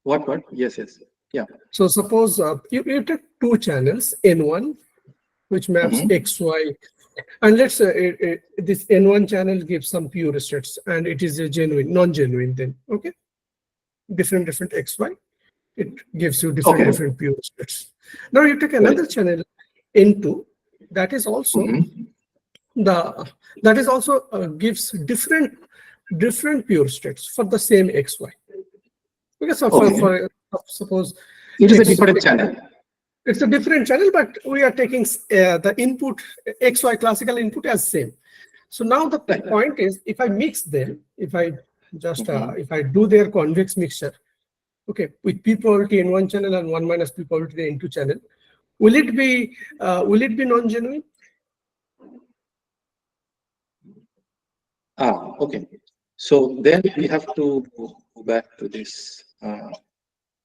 S2: What? Yes. Yeah.
S8: So suppose you take two channels, N1, which maps XY, and let's say this N1 channel gives some pure states, and it is a genuine, non-genuine then, okay? Different XY, it gives you different pure states. Now you take another channel, N2, that is also gives different pure states for the same XY. Because for suppose
S2: it is a different channel.
S8: It's a different channel, but we are taking the input XY classical input as same. So now the point is, if I mix them, if I just if I do their convex mixture, okay, with p probability in one channel and 1 minus p probability in N2 channel, will it be non-genuine?
S2: Okay. So then we have to go back to this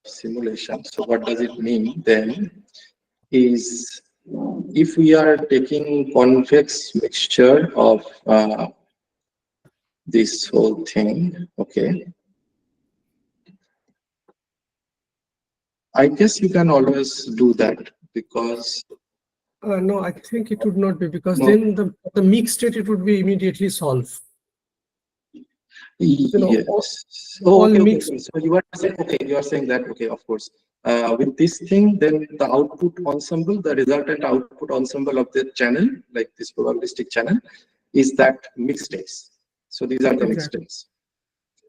S2: simulation. So what does it mean then? Is if we are taking convex mixture of this whole thing, okay, I guess you can always do that because
S8: No, I think it would not be, because
S2: No.
S8: then the mixed state, it would be immediately solved. know,
S2: yes.
S8: all
S2: Okay,
S8: mixed.
S2: okay. So you are saying, okay, you are saying that, okay, of course. With this thing, then the output ensemble, the resultant output ensemble of the channel, like this probabilistic channel, is that mixed states. So these are the mixed
S8: Exactly.
S2: states.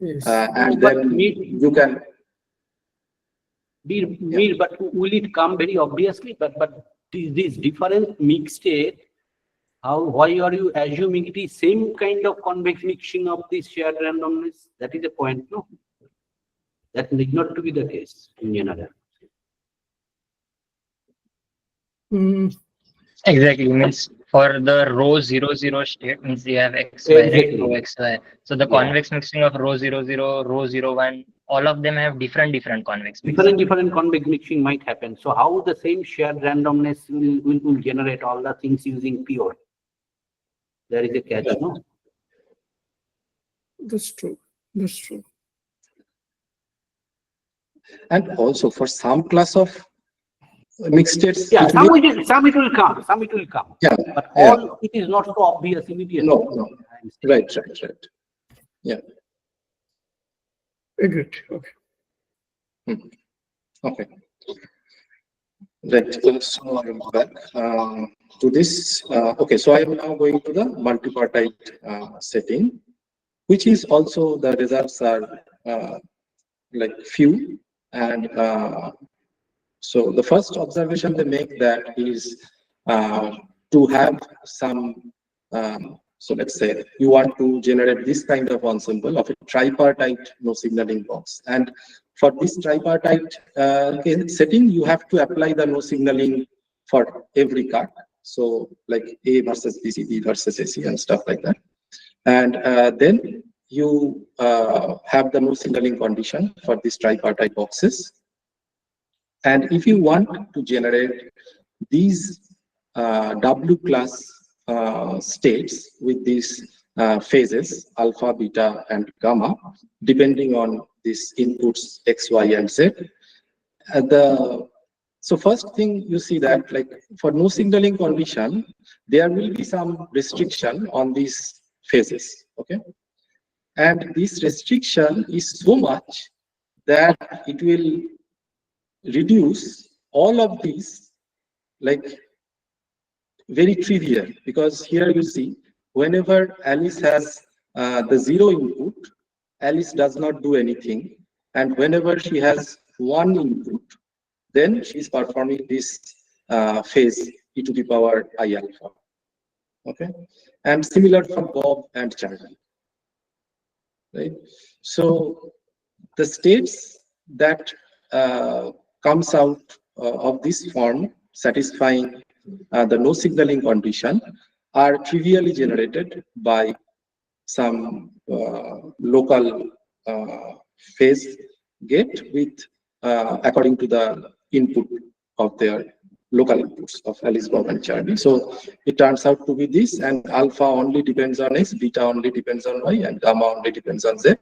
S8: Yes.
S2: And
S5: But
S2: then
S5: me-
S2: you can,
S5: But will it come very obviously? But this different mixed state, why are you assuming it is same kind of convex mixing of this shared randomness? That is the point, no? That need not to be the case in general.
S8: Mm,
S9: Exactly, means for the row 00 state means you have xy, right?
S5: Exactly.
S9: Row xy. So the
S5: Yeah.
S9: convex mixing of row 00, row 01, all of them have different convex mixing.
S5: Different convex mixing might happen. So how the same shared randomness will generate all the things using pure? There is a catch, no?
S8: that's true. That's true.
S2: and also for some class of mixed states,
S5: Yeah,
S2: it
S5: some
S2: may-
S5: it will come, some it will come.
S2: yeah,
S5: But
S2: yeah.
S5: all it is not so obvious immediately.
S2: No. Right. Yeah.
S8: Agreed. Okay.
S2: Okay. Right. So I'm back to this. Okay, so I am now going to the multipartite setting, which is also the results are like few, and so the first observation they make that is to have some. So let's say you want to generate this kind of ensemble of a tripartite no signaling box, and for this tripartite setting, you have to apply the no signaling for every card. So like A versus BC, B versus AC, and stuff like that. And then you have the no signaling condition for these tripartite boxes. And if you want to generate these W class states with these phases, alpha, beta, and gamma, depending on these inputs X, Y, and Z. So first thing you see that, like for no signaling condition, there will be some restriction on these phases, okay? And this restriction is so much that it will reduce all of these like very trivial, because here you see whenever Alice has the 0 input, Alice does not do anything, and whenever she has 1 input, then she is performing this phase e to the power I alpha. Okay, and similar for Bob and Charlie. Right. So the states that comes out of this form satisfying the no signaling condition are trivially generated by some local phase gate with according to the input of their local inputs of Alice, Bob, and Charlie. So it turns out to be this, and alpha only depends on X, beta only depends on Y, and gamma only depends on Z.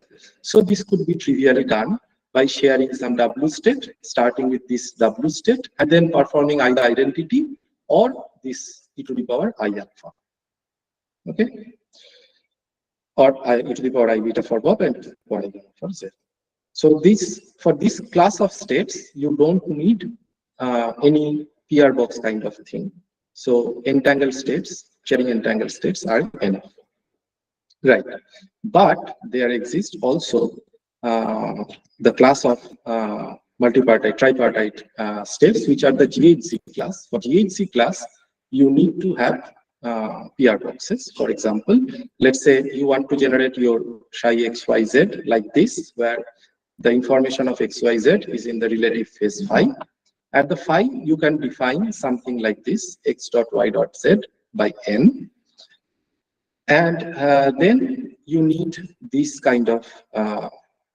S2: So this could be trivially done by sharing some W state, starting with this W state, and then performing either identity or this e to the power I alpha. Okay? Or e to the power I beta for Bob and y gamma for Z. So this, for this class of states, you don't need any PR box kind of thing. So entangled states, sharing entangled states are enough. Right. But there exists also the class of multipartite, tripartite states, which are the GHZ class. For GHZ class, you need to have PR boxes. For example, let's say you want to generate your psi XYZ like this, where the information of XYZ is in the relative phase phi. At the phi, you can define something like this, x dot y dot z by n. And then you need this kind of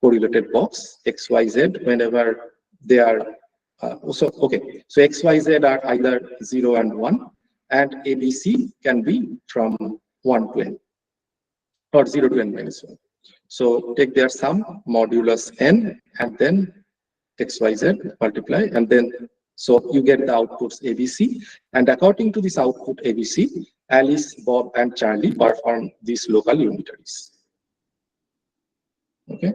S2: correlated box, XYZ, whenever they are, so XYZ are either 0 and 1, and ABC can be from 1 to n, or 0 to n minus 1. So take their sum, modulus n, and then XYZ multiply, and then so you get the outputs ABC, and according to this output ABC, Alice, Bob, and Charlie perform these local unitaries. Okay,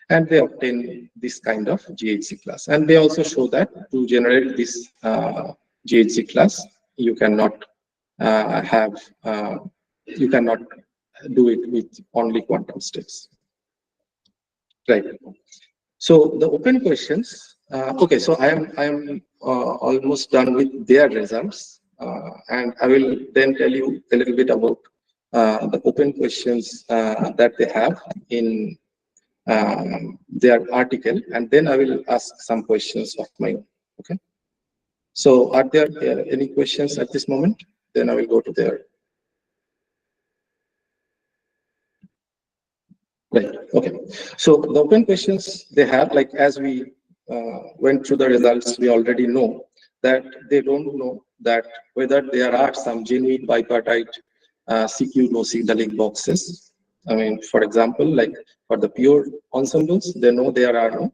S2: and they obtain this kind of GHZ class, and they also show that to generate this GHZ class, you cannot you cannot do it with only quantum states. Right. So the open questions. Okay, so I am almost done with their results, and I will then tell you a little bit about the open questions that they have in their article, and then I will ask some questions of my own. Okay. So are there any questions at this moment? Then I will go to their. Right. Okay. So the open questions they have, like as we went through the results, we already know that they don't know that whether there are some genuine bipartite CQ no signaling boxes. I mean, for example, like for the pure ensembles, they know there are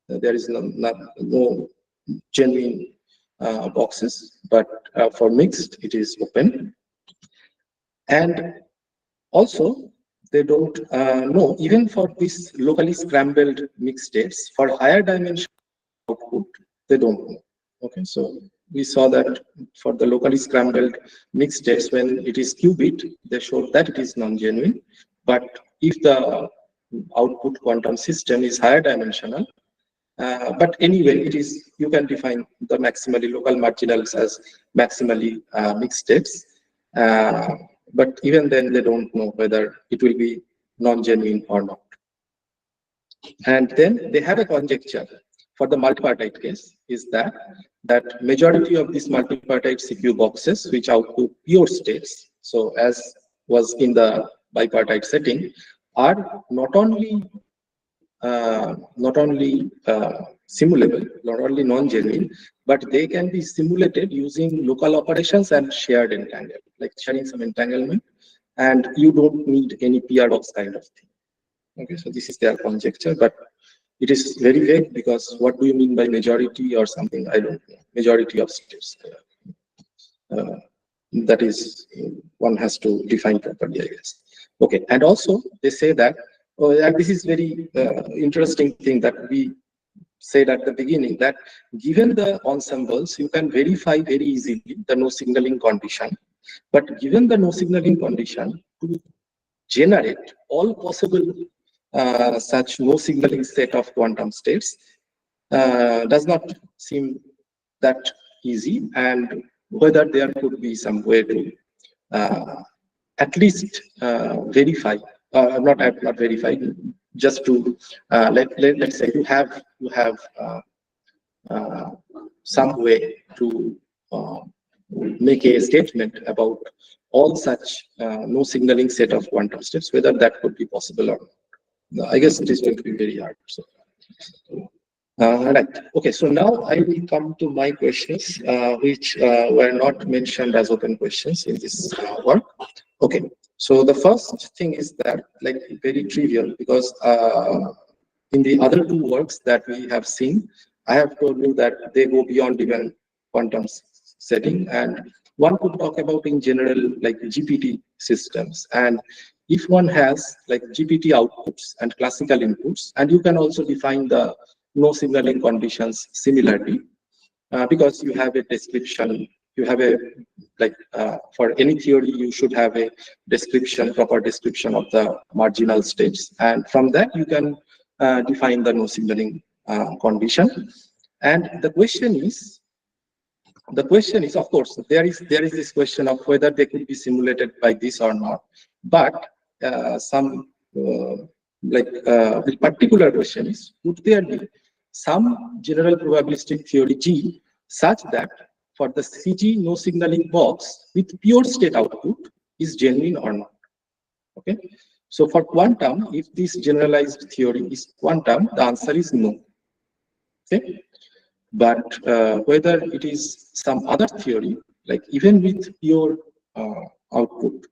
S2: there is no genuine boxes, but for mixed, it is open. And also, they don't know, even for these locally scrambled mixed states, for higher dimension output, they don't know. Okay, so we saw that for the locally scrambled mixed states, when it is qubit, they showed that it is non-genuine. But if the output quantum system is higher dimensional, but anyway, it is, you can define the maximally local marginals as maximally mixed states. But even then, they don't know whether it will be non-genuine or not. And then they have a conjecture for the multipartite case is that majority of these multipartite CQ boxes, which output pure states, so as was in the bipartite setting, are not only simulable, not only non-genuine, but they can be simulated using local operations and shared entanglement, like sharing some entanglement, and you don't need any paradox kind of thing. Okay, so this is their conjecture, but it is very vague because what do you mean by majority or something? I don't know. Majority of states. That is, one has to define properly, I guess. Okay, and also they say that, and this is very interesting thing that we said at the beginning, that given the ensembles, you can verify very easily the no signaling condition. But given the no signaling condition, to generate all possible such no signaling set of quantum states does not seem that easy, and whether there could be some way to at least verify, not verify, just to let's say you have some way to make a statement about all such no signaling set of quantum states, whether that could be possible or not. I guess it is going to be very hard. So, right. Okay. So now I will come to my questions, which were not mentioned as open questions in this work. Okay. So the first thing is that, like, very trivial, because in the other two works that we have seen, I have told you that they go beyond even quantum setting, and one could talk about in general like GPT systems. And if one has like GPT outputs and classical inputs, and you can also define the no signaling conditions similarly, because you have a description, you have a, like for any theory, you should have a description, proper description of the marginal states. And from that, you can define the no signaling condition. And the question is, of course, there is this question of whether they could be simulated by this or not. But the particular question is, would there be some general probabilistic theory G such that for the CG no signaling box with pure state output is genuine or not? Okay. So for quantum, if this generalized theory is quantum, the answer is no. Okay. But whether it is some other theory, like even with pure output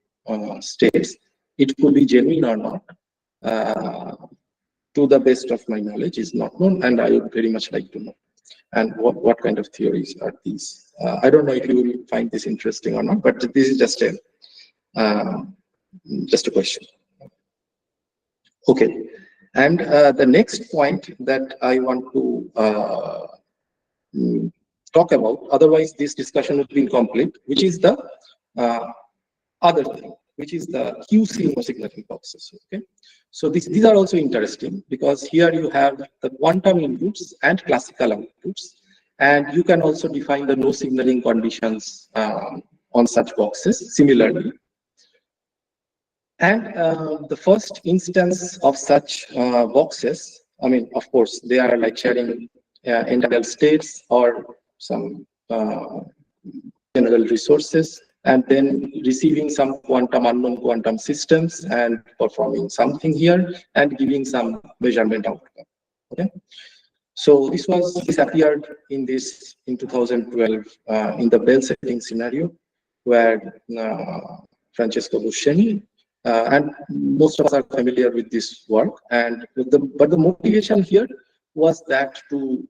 S2: states, it could be genuine or not. to the best of my knowledge, is not known, and I would very much like to know. And what kind of theories are these? I don't know if you will find this interesting or not, but this is just a question. Okay, and the next point that I want to talk about, otherwise this discussion would be incomplete, which is the other thing, which is the QC no signaling boxes. Okay, so these are also interesting because here you have the quantum inputs and classical outputs, and you can also define the no signaling conditions on such boxes similarly. And the first instance of such boxes, I mean, of course, they are like sharing entangled states or some general resources, and then receiving some unknown quantum systems and performing something here and giving some measurement outcome. Okay, so this appeared in 2012 in the Bell setting scenario, where Francesco Buscemi and most of us are familiar with this work. And but the motivation here was that to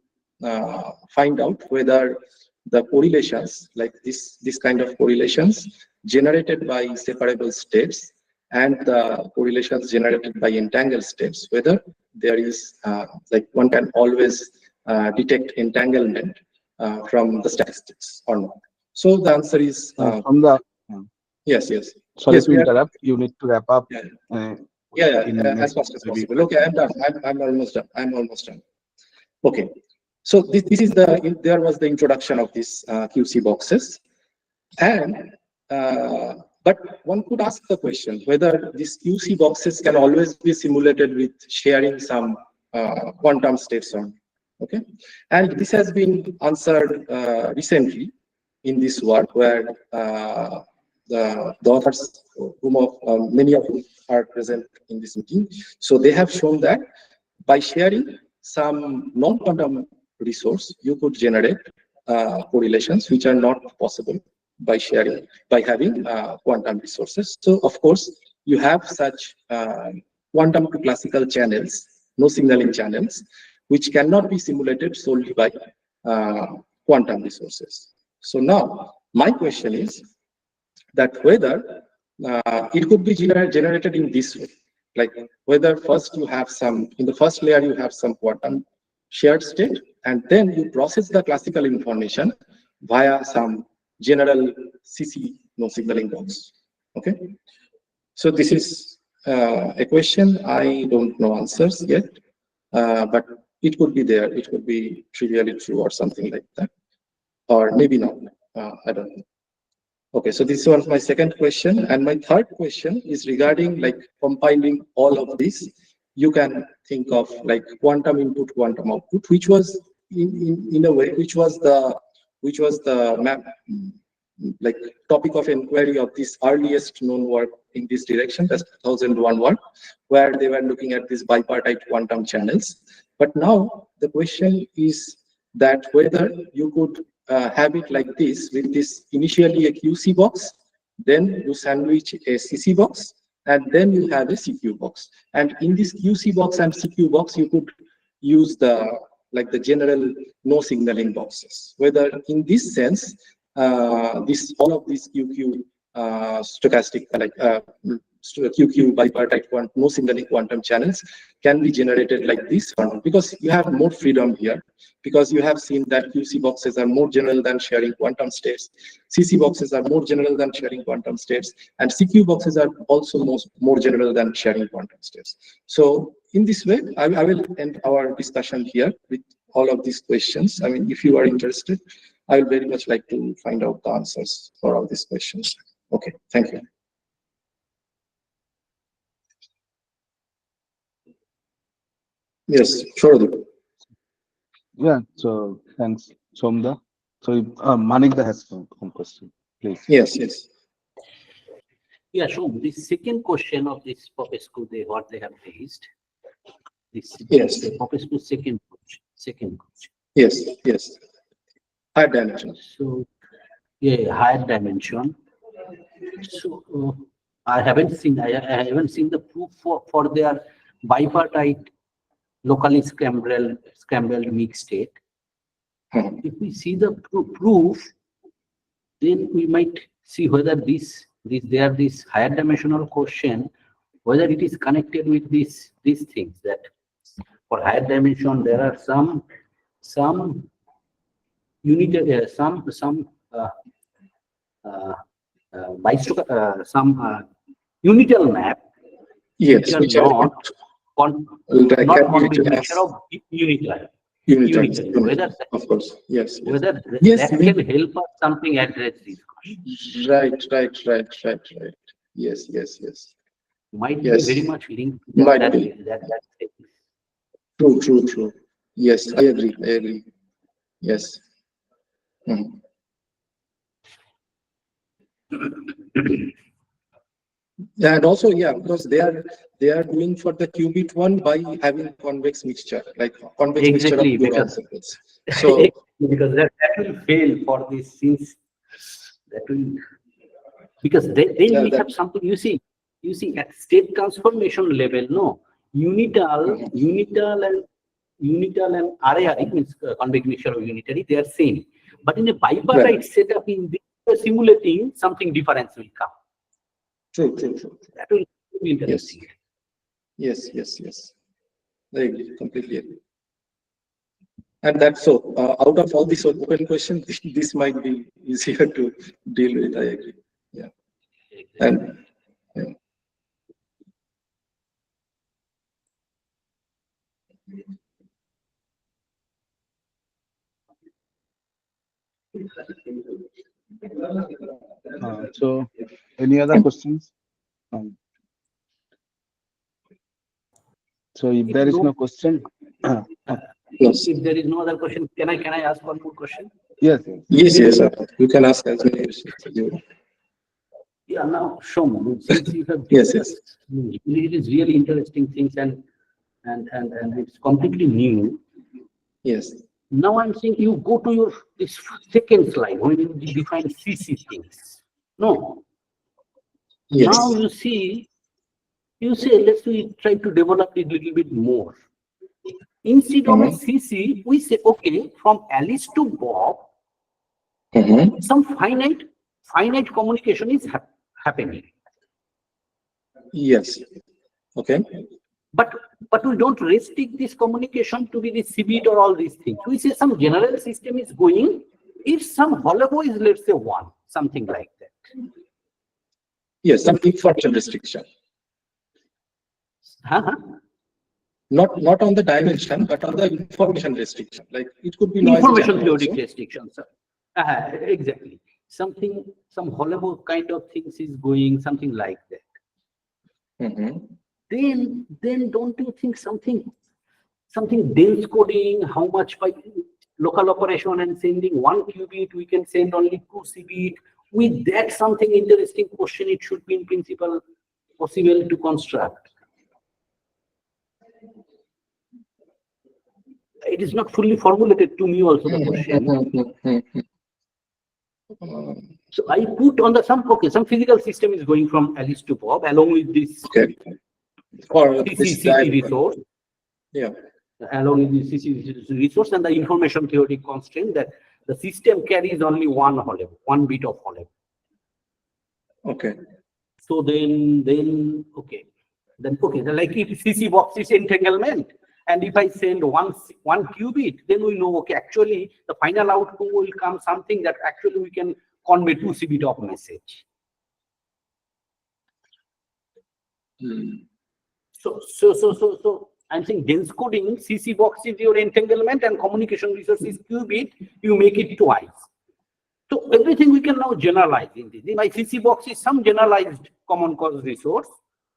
S2: find out whether the correlations, like this kind of correlations generated by separable states and the correlations generated by entangled states, whether there is like one can always detect entanglement from the statistics or not. So the answer is
S1: from the
S2: yes.
S1: Sorry
S2: yes,
S1: to interrupt. You need to wrap up.
S2: Yeah. As fast as possible. Okay, I'm done. I'm almost done. Okay. So this is there was the introduction of these QC boxes, and but one could ask the question whether these QC boxes can always be simulated with sharing some quantum states on. Okay, and this has been answered recently in this work, where the authors, many of whom are present in this meeting, so they have shown that by sharing some non-quantum resource, you could generate correlations which are not possible by having quantum resources. So of course, you have such quantum to classical channels, no signaling channels, which cannot be simulated solely by quantum resources. So now my question is that whether it could be generated in this way, like whether first you have some, in the first layer you have some quantum shared state, and then you process the classical information via some general CC no signaling box. Okay, so this is a question I don't know answers yet, but it could be there, it could be trivially true or something like that, or maybe not. I don't know. Okay, so this was my second question, and my third question is regarding like compiling all of this. You can think of like quantum input, quantum output, which was in a way, which was the map, like topic of inquiry of this earliest known work in this direction, that's 2001 work, where they were looking at these bipartite quantum channels. But now the question is that whether you could have it like this, with this initially a QC box, then you sandwich a CC box, and then you have a CQ box. And in this QC box and CQ box, you could use the general no signaling boxes. Whether in this sense, all of these QQ stochastic QQ bipartite no signaling quantum channels can be generated like this one, because you have more freedom here, because you have seen that QC boxes are more general than sharing quantum states, CC boxes are more general than sharing quantum states, and CQ boxes are also more general than sharing quantum states. So in this way, I will end our discussion here with all of these questions. I mean, if you are interested, I will very much like to find out the answers for all these questions. Okay, thank you. Yes, sure.
S1: Yeah, so thanks, Somda. So Manikda has some question, please.
S2: Yes.
S5: Yeah, sure. The second question of this Popescu, what they have raised.
S2: Yes.
S5: Popescu second question.
S2: Yes. Higher dimension.
S5: So, yeah, higher dimension. So I haven't seen the proof for their bipartite locally scrambled mixed state. If we see the proof, then we might see whether this higher dimensional question, whether it is connected with these things, that for higher dimension there are some unitary some unital map,
S2: Yes, which are
S5: not combination of unitary. Whether
S2: of course, yes, yes.
S5: whether
S2: Yes,
S5: that can help us something address this question.
S2: Right. Yes.
S5: Might
S2: Yes.
S5: be very much linked to
S2: Might
S5: that.
S2: be.
S5: that thing.
S2: True. Yes, I agree. Yes. Mhm. And also, yeah, because they are doing for the qubit one by having convex mixture, like convex
S5: Exactly,
S2: mixture of
S5: because-
S2: circuits. So
S5: because that will fail for this, since that will, because then we have something, you see at state transformation level, no, unital and array means convex mixture of unitary, they are same, but in a bipartite
S2: Right.
S5: setup, in this simulating, something difference will come.
S2: true.
S5: That will be interesting.
S2: Yes. I agree, completely agree. And that's so. Out of all these open questions, this might be easier to deal with. I agree. Yeah. And yeah.
S1: So, any other questions? So, if there is no question,
S2: Yes.
S5: If there is no other question, can I ask one more question?
S1: yes.
S2: Yes, sir. You can ask as many questions as you want.
S5: Yeah, now show me, since you have
S2: Yes.
S5: discussed, it is really interesting things, and it's completely new.
S2: Yes.
S5: Now I'm saying you go to your this second slide when you define CC things. No.
S2: Yes.
S5: Now you say let's try to develop it a little bit more. Instead of a CC, we say okay, from Alice to Bob, some finite communication is happening.
S2: Yes. Okay.
S5: But we don't restrict this communication to be the CBIT or all these things. We say some general system is going, if some hollow is, let's say 1, something like that.
S2: Yes, some information restriction. Not on the dimension, but on the information restriction. Like it could be noisy
S5: Information
S2: channel
S5: theoretic
S2: also.
S5: restrictions. Exactly. Some hollow kind of things is going, something like that. Then don't you think something dense coding, how much by local operation and sending 1 qubit, we can send only 2 CBit. With that, something interesting question, it should be in principle possible to construct. It is not fully formulated to me also, the question. So I put on the some physical system is going from Alice to Bob along with this
S2: Or this
S5: CC resource.
S2: Yeah.
S5: Along with the CC resource and the information theoretic constraint that the system carries only one bit of hollow.
S2: Okay.
S5: So then like if CC box is entanglement, and if I send one qubit, then we know okay, actually the final outcome will come something that actually we can convey 2 CBit of message. So I'm saying dense coding, CC box is your entanglement and communication resource is qubit, you make it twice. So everything we can now generalize in this. My CC box is some generalized common cause resource,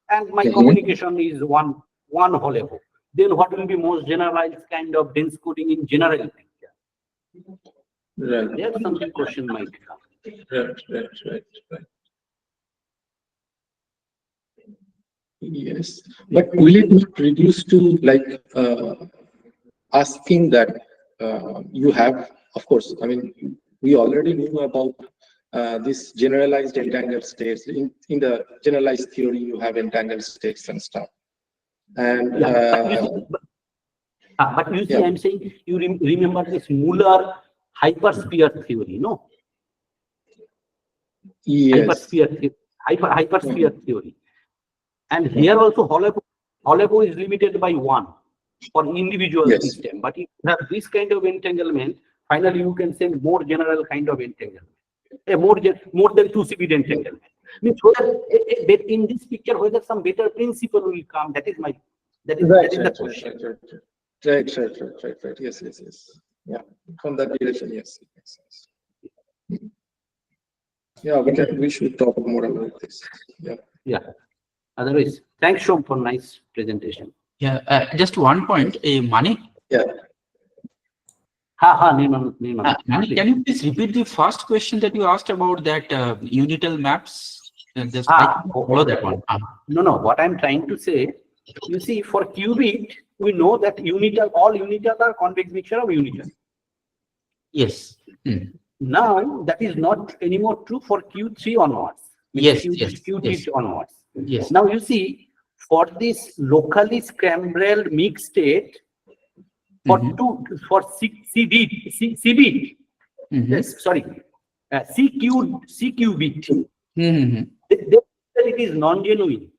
S5: and my communication is one hollow. Then what will be most generalized kind of dense coding in general picture?
S2: Right.
S5: There something question might come.
S2: Right. Yes, but will it not reduce to like asking that you have, of course, I mean, we already knew about this generalized entangled states. In the generalized theory, you have entangled states and stuff. And
S5: But you see,
S2: Yeah.
S5: I'm saying you remember this Muller hypersphere theory, no?
S2: Yes.
S5: Hypersphere theory. And here also Hollow is limited by 1 for individual
S2: Yes.
S5: system. But if you have this kind of entanglement, finally you can say more general kind of entanglement. More than 2-CB entanglement. Means whether in this picture whether some better principle will come. That is the question.
S2: Right. Yes. Yeah. From that direction, yes. It makes sense. Yeah, we should talk more about this. Yeah.
S5: Otherwise, thanks, Shom, for nice presentation.
S3: Yeah, just one point, Mani.
S2: Yeah.
S5: Nirmal.
S3: Mani, can you please repeat the first question that you asked about that unital maps? I follow that one.
S5: No. What I'm trying to say, you see, for qubit, we know that all unital are convex mixture of unital.
S3: Yes.
S5: Now that is not anymore true for Q3 onwards.
S3: Yes.
S5: Q3 onwards.
S3: Yes.
S5: Now you see, for this locally scrambled mixed state, for CB, yes, sorry, CQ bit, it is non-genuine.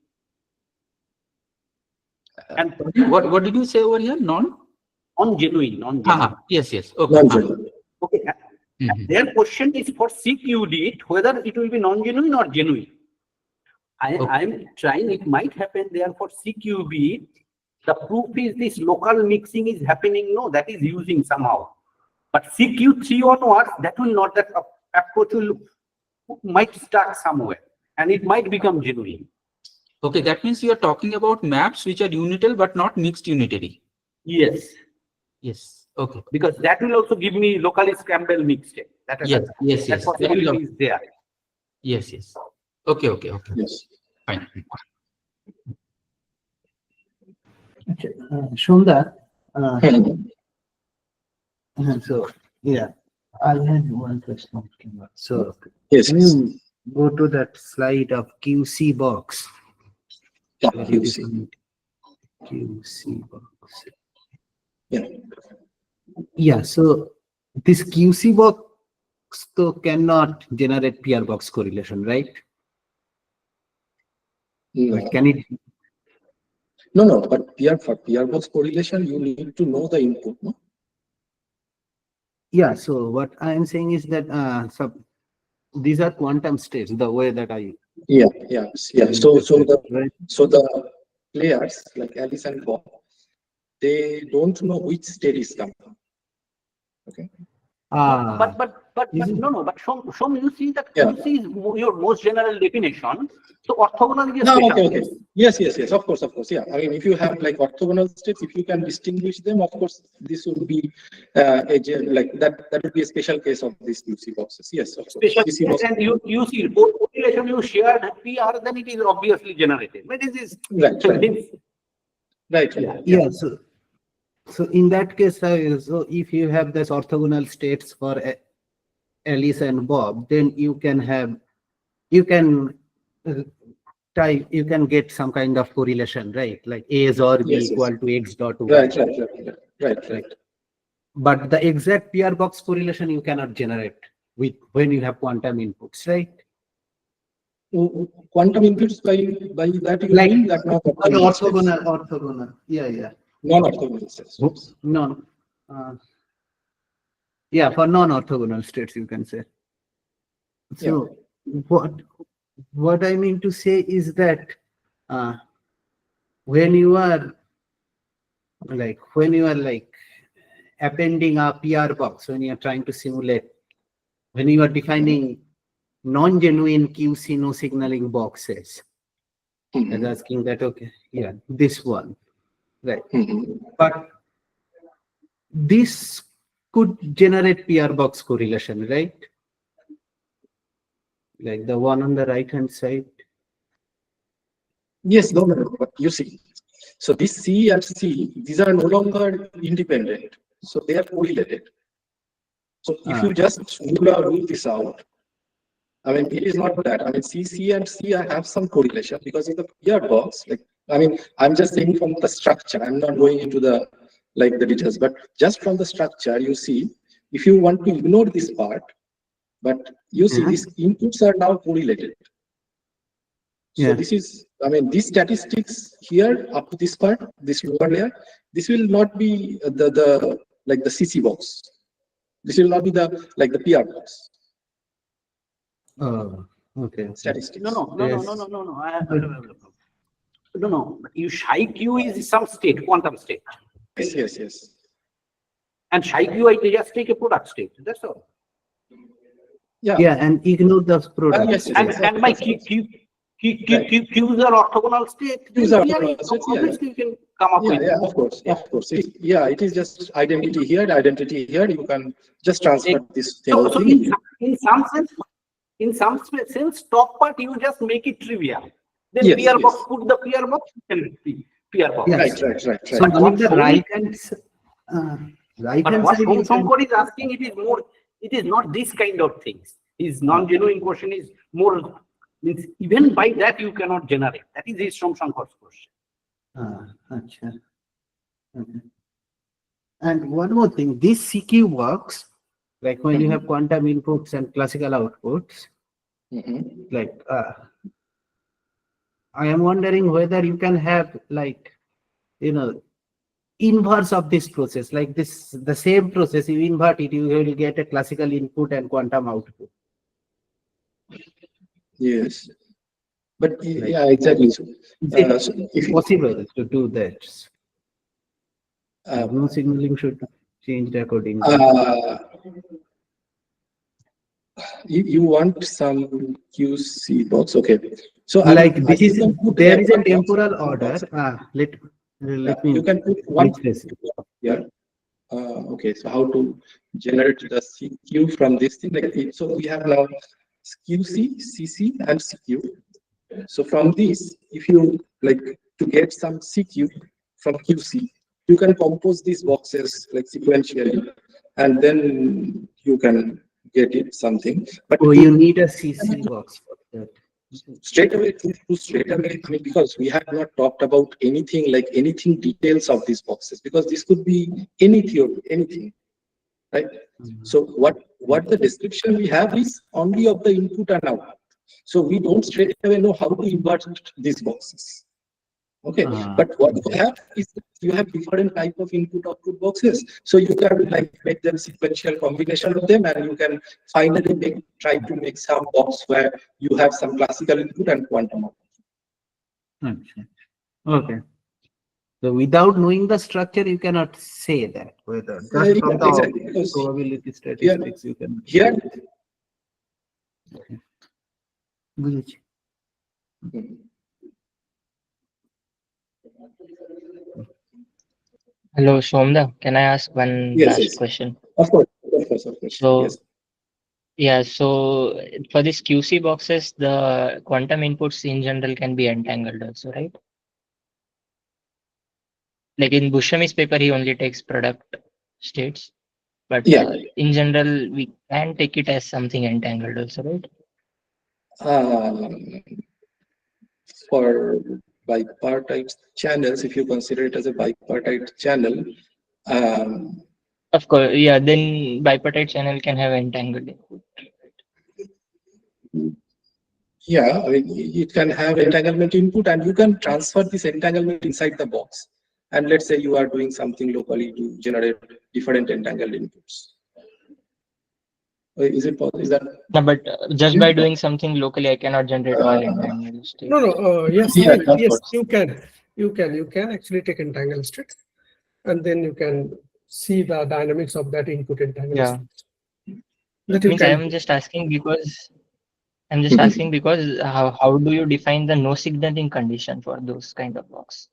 S5: And
S3: what did you say over here?
S5: Non-genuine.
S3: Yes. Okay.
S2: Non-genuine.
S5: Okay. Their question is for CQD, whether it will be non-genuine or genuine. I'm trying, it might happen there for CQB. The proof is this local mixing is happening. No, that is using somehow. But CQ3 onwards, that will not, that approach might start somewhere and it might become genuine.
S3: Okay, that means you are talking about maps which are unital but not mixed unitary.
S5: Yes.
S3: Okay.
S5: Because that will also give me locally scrambled mixed state. That possibility is there.
S3: Yes. Okay.
S2: Yes.
S3: Fine.
S4: Okay, Shonda, so yeah, I had one question. So
S2: Yes.
S4: can you go to that slide of QC box?
S2: QC.
S4: QC box.
S2: Yeah.
S4: So this QC box though cannot generate PR box correlation, right?
S2: No.
S4: Like, can it?
S2: No, but for PR box correlation, you need to know the input, no?
S4: Yeah, so what I am saying is that these are quantum states, the way that I...
S2: Yeah. So the players like Alice and Bob, they don't know which state is coming. Okay.
S5: But show me, you see that QC is your most general definition. So orthogonal is
S2: Okay. Yes. Of course. Yeah. I mean, if you have like orthogonal states, if you can distinguish them, of course, this would be like that. That would be a special case of these QC boxes. Yes, of course.
S5: Special case, and you see both population you shared PR, then it is obviously generated. But this is
S2: right.
S4: Yeah. So in that case, so if you have this orthogonal states for Alice and Bob, then you can get some kind of correlation, right? Like A or B equal to X dot Y.
S2: Right.
S4: But the exact PR box correlation you cannot generate when you have quantum inputs, right?
S2: Quantum inputs by that you mean that not
S4: orthogonal. Yeah.
S2: Non-orthogonal states.
S4: For non-orthogonal states, you can say. So what I mean to say is that when you are appending a PR box, when you are trying to simulate, when you are defining non-genuine QC no signaling boxes, and asking that, okay, yeah, this one, right? But this could generate PR box correlation, right? Like the one on the right hand side.
S2: Yes, no, but you see, so this C and C, these are no longer independent, so they are correlated. So if you just rule this out, I mean, it is not that. I mean, C and C have some correlation because in the PR box, like, I mean, I'm just saying from the structure. I'm not going into the like the details. But just from the structure, you see, if you want to ignore this part, but you see these inputs are now correlated. So this is, I mean, these statistics here up to this part, this lower layer, this will not be the like the CC box. This will not be the like the PR box.
S4: Oh, okay.
S2: Statistics.
S5: No.
S4: Yes.
S5: No. You psi q is some state, quantum state,
S2: Yes.
S5: and psi q I just take a product state. That's all.
S4: Yeah, and ignore the product.
S2: Yes.
S5: And my q's are orthogonal state.
S2: Q's
S5: then
S2: are
S5: here
S2: orthogonal states, yeah.
S5: obviously you can come up with.
S2: Yeah, of course. It is just identity here, identity here. You can just transfer this thing.
S5: So in some sense, top part you just make it trivial. Then
S2: Yes,
S5: PR box,
S2: yes.
S5: put the PR box, and PR box.
S4: Yes.
S2: Right.
S4: So on the right hand
S5: But what
S4: side, you can-
S5: Sankar is asking, it is not this kind of things. His non-genuine question is more, means even by that you cannot generate. That is his from Sankar's question.
S4: Achha. Okay. And one more thing, this CQ works like when you have quantum inputs and classical outputs. Like I am wondering whether you can have like, inverse of this process, like this, the same process, you invert it, you will get a classical input and quantum output.
S2: Yes. But yeah, exactly. So,
S4: Is
S2: so
S4: it
S2: if you,
S4: possible to do that? No signaling should change accordingly.
S2: you want some QC box, okay? So
S4: Like
S2: I
S4: this is,
S2: can put
S4: there is a
S2: that box.
S4: temporal order. Let me.
S2: You can put one
S4: express it.
S2: here. Okay, so how to generate the CQ from this thing? Like, so we have now QC, CC, and CQ. So from this, if you like to get some CQ from QC, you can compose these boxes like sequentially, and then you can get it something. But
S4: Oh, you need a CC box for that.
S2: straight away, I mean, because we have not talked about anything details of these boxes, because this could be any theory, anything, right? So what the description we have is only of the input and output. So we don't straight away know how to invert these boxes. Okay, but what you have is you have different type of input output boxes. So you can like make them sequential combination of them, and you can finally try to make some box where you have some classical input and quantum output.
S4: Okay. So without knowing the structure, you cannot say that. Whether just from the
S2: exactly, because
S4: probability statistics, you can.
S2: Here,
S4: Good.
S9: Hello, Somda. Can I ask one
S2: Yes,
S9: last
S2: yes.
S9: question?
S2: of course.
S9: So,
S2: Yes.
S9: yeah, so for these QC boxes, the quantum inputs in general can be entangled also, right? Like in Buscemi's paper, he only takes product states, but
S2: Yeah.
S9: in general, we can take it as something entangled also, right?
S2: For bipartite channels, if you consider it as a bipartite channel,
S9: Of course, yeah, then bipartite channel can have entangled input.
S2: yeah, I mean, it can have entanglement input, and you can transfer this entanglement inside the box. And let's say you are doing something locally to generate different entangled inputs. Is it possible? Is that?
S9: No, but just by doing something locally, I cannot generate all entangled states.
S8: No. Yes,
S2: Yeah, of
S8: yes,
S2: course.
S8: you can. You can actually take entangled state, and then you can see the dynamics of that input entangled
S9: Yeah.
S8: state. That you
S9: Means I
S8: can.
S9: am just asking because how do you define the no signaling condition for those kind of blocks?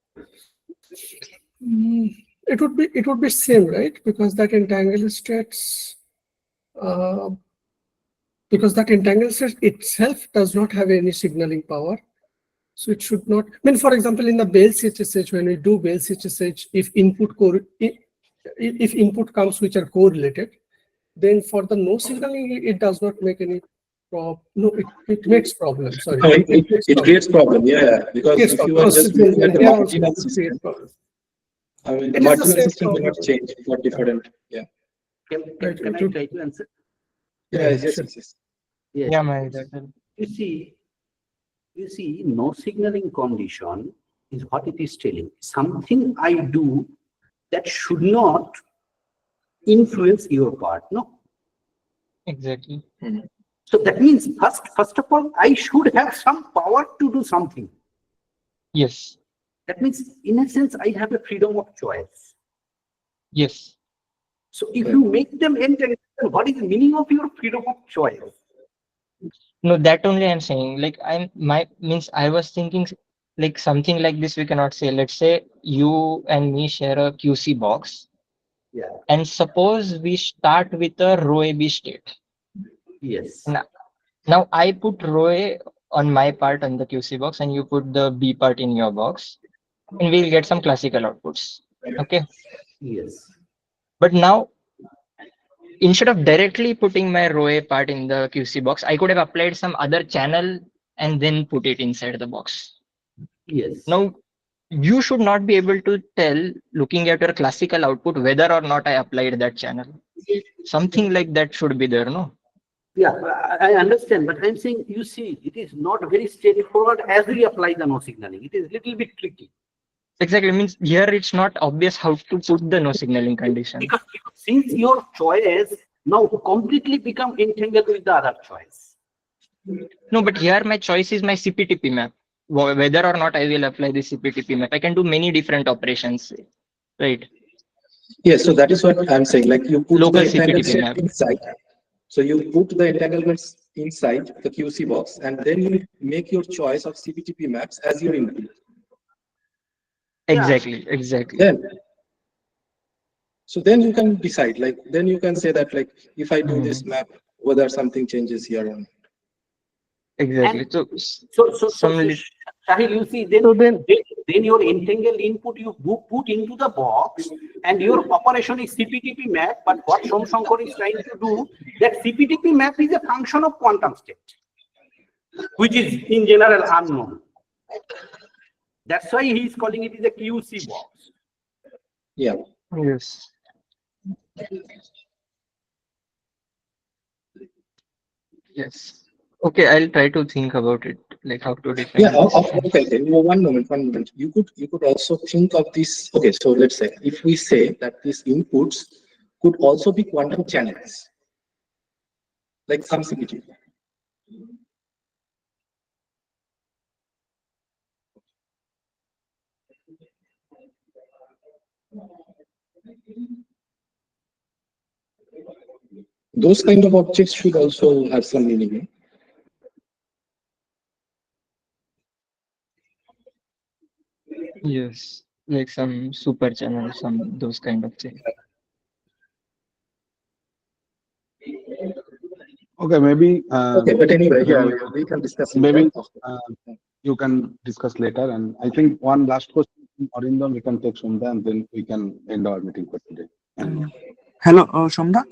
S8: It would be same, right? Because that entangled states, itself does not have any signaling power, so it should not. I mean, for example, in the Bell's HSH, when we do Bell's HSH, if input comes which are correlated, then for the no signaling, it does not make any problem. No, it makes problem. Sorry,
S2: No, it creates problem. Yeah, because
S8: Yes,
S2: if you are just looking at the marginal system,
S8: problem.
S2: I mean,
S8: It is the
S2: marginal
S8: same
S2: system
S8: problem.
S2: cannot change for different. Yeah.
S5: Can I try to answer?
S2: Yes,
S8: sure.
S2: yes.
S5: Yes.
S9: Yeah, my that will.
S5: You see, no signaling condition is what it is telling. Something I do that should not influence your part. No.
S9: Exactly.
S5: So that means first of all, I should have some power to do something.
S9: Yes.
S5: That means, in a sense, I have a freedom of choice.
S9: Yes.
S5: So if you make them entangled, what is the meaning of your freedom of choice?
S9: No, that only I'm saying. Like I was thinking like something like this we cannot say. Let's say you and me share a QC box.
S5: Yeah.
S9: And suppose we start with a row AB state.
S5: Yes.
S9: Now I put row A on my part on the QC box and you put the B part in your box. And we'll get some classical outputs. Okay.
S5: Yes.
S9: But now instead of directly putting my row A part in the QC box, I could have applied some other channel and then put it inside the box.
S5: Yes.
S9: Now, you should not be able to tell, looking at your classical output, whether or not I applied that channel. Something like that should be there, no?
S5: Yeah, I understand, but I'm saying, you see, it is not very straightforward as we apply the no signaling. It is a little bit tricky.
S9: Exactly. Means here it's not obvious how to put the no signaling condition.
S5: Because since your choice now completely become entangled with the other choice.
S9: No, but here my choice is my CPTP map. Whether or not I will apply the CPTP map, I can do many different operations, right?
S2: Yes, so that is what I'm saying. Like you put
S9: Local
S2: the entangled
S9: CPTP
S2: state
S9: map.
S2: inside. So you put the entanglements inside the QC box, and then you make your choice of CPTP maps as your input.
S9: Exactly.
S2: Then you can decide. Like then you can say that like if I do this map, whether something changes here or not.
S9: Exactly.
S5: And so Shahil, you see, then your entangled input you put into the box, and your operation is CPTP map. But what Sankar is trying to do, that CPTP map is a function of quantum state, which is in general unknown. That's why he is calling it is a QC box.
S2: Yeah.
S9: Yes. Yes. Okay, I'll try to think about it, like how to define.
S2: Yeah. Okay. One moment. You could also think of this. Okay. So let's say if we say that these inputs could also be quantum channels, like some CPTP. Those kind of objects should also have some meaning.
S9: Yes, like some super channel, some those kind of things.
S1: Okay, maybe.
S2: Okay, but anyway, yeah, we can discuss.
S1: Maybe you can discuss later. And I think one last question, Arindam, we can take Shomda, and then we can end our meeting for today.
S10: Hello, Shomda.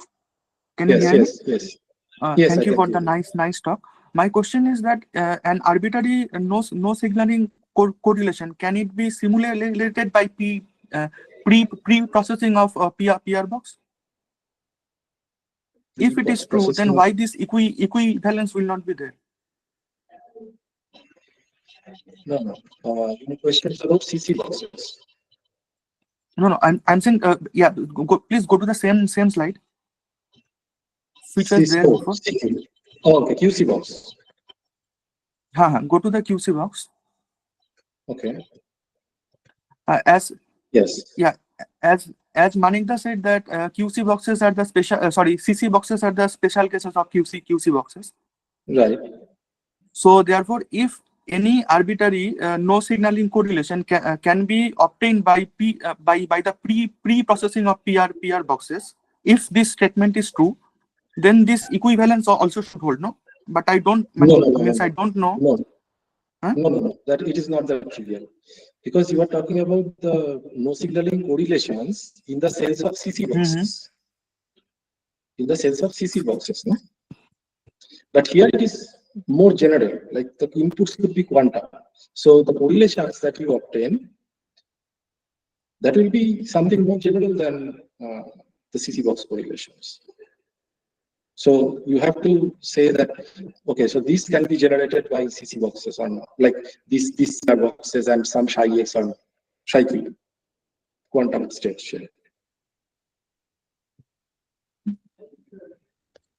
S10: Can you hear me?
S2: Yes.
S10: Yes, thank you for the nice talk. My question is that an arbitrary no signaling correlation, can it be simulated by pre-processing of PR box? If it is true, then why this equivalence will not be there?
S2: No. Questions about CC boxes.
S10: No. I'm saying yeah. Please go to the same slide. Which was there before.
S2: Okay, QC box.
S10: Go to the QC box.
S2: Okay.
S10: As Manikda said that QC boxes are the special, CC boxes are the special cases of QC boxes.
S2: Right.
S10: So therefore, if any arbitrary no signaling correlation can be obtained by the pre-processing of PR boxes, if this statement is true, then this equivalence also should hold, no? But I don't. I don't know.
S2: No. That it is not that trivial. Because you are talking about the no signaling correlations in the sense of CC boxes. In the sense of CC boxes, no? But here it is more general, like the inputs could be quantum. So the correlations that you obtain that will be something more general than the CC box correlations. So you have to say that, okay, so these can be generated by CC boxes or not, like these are boxes and some psi X or psi Q quantum state shell.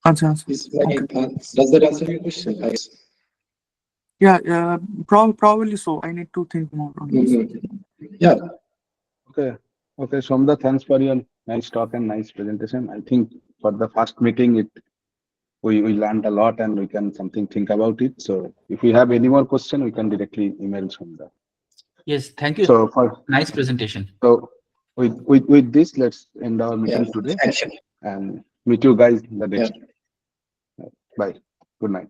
S10: Answer.
S2: Does that answer your question?
S10: Yeah, probably so. I need to think more on this.
S2: Yeah.
S1: Okay, Somda, thanks for your nice talk and nice presentation. I think for the first meeting, we learned a lot and we can think about it. So if we have any more question, we can directly email Somda.
S3: Yes, thank you.
S1: So for
S3: nice presentation.
S1: So with this, let's end our meeting today and meet you guys the next. Bye. Good night.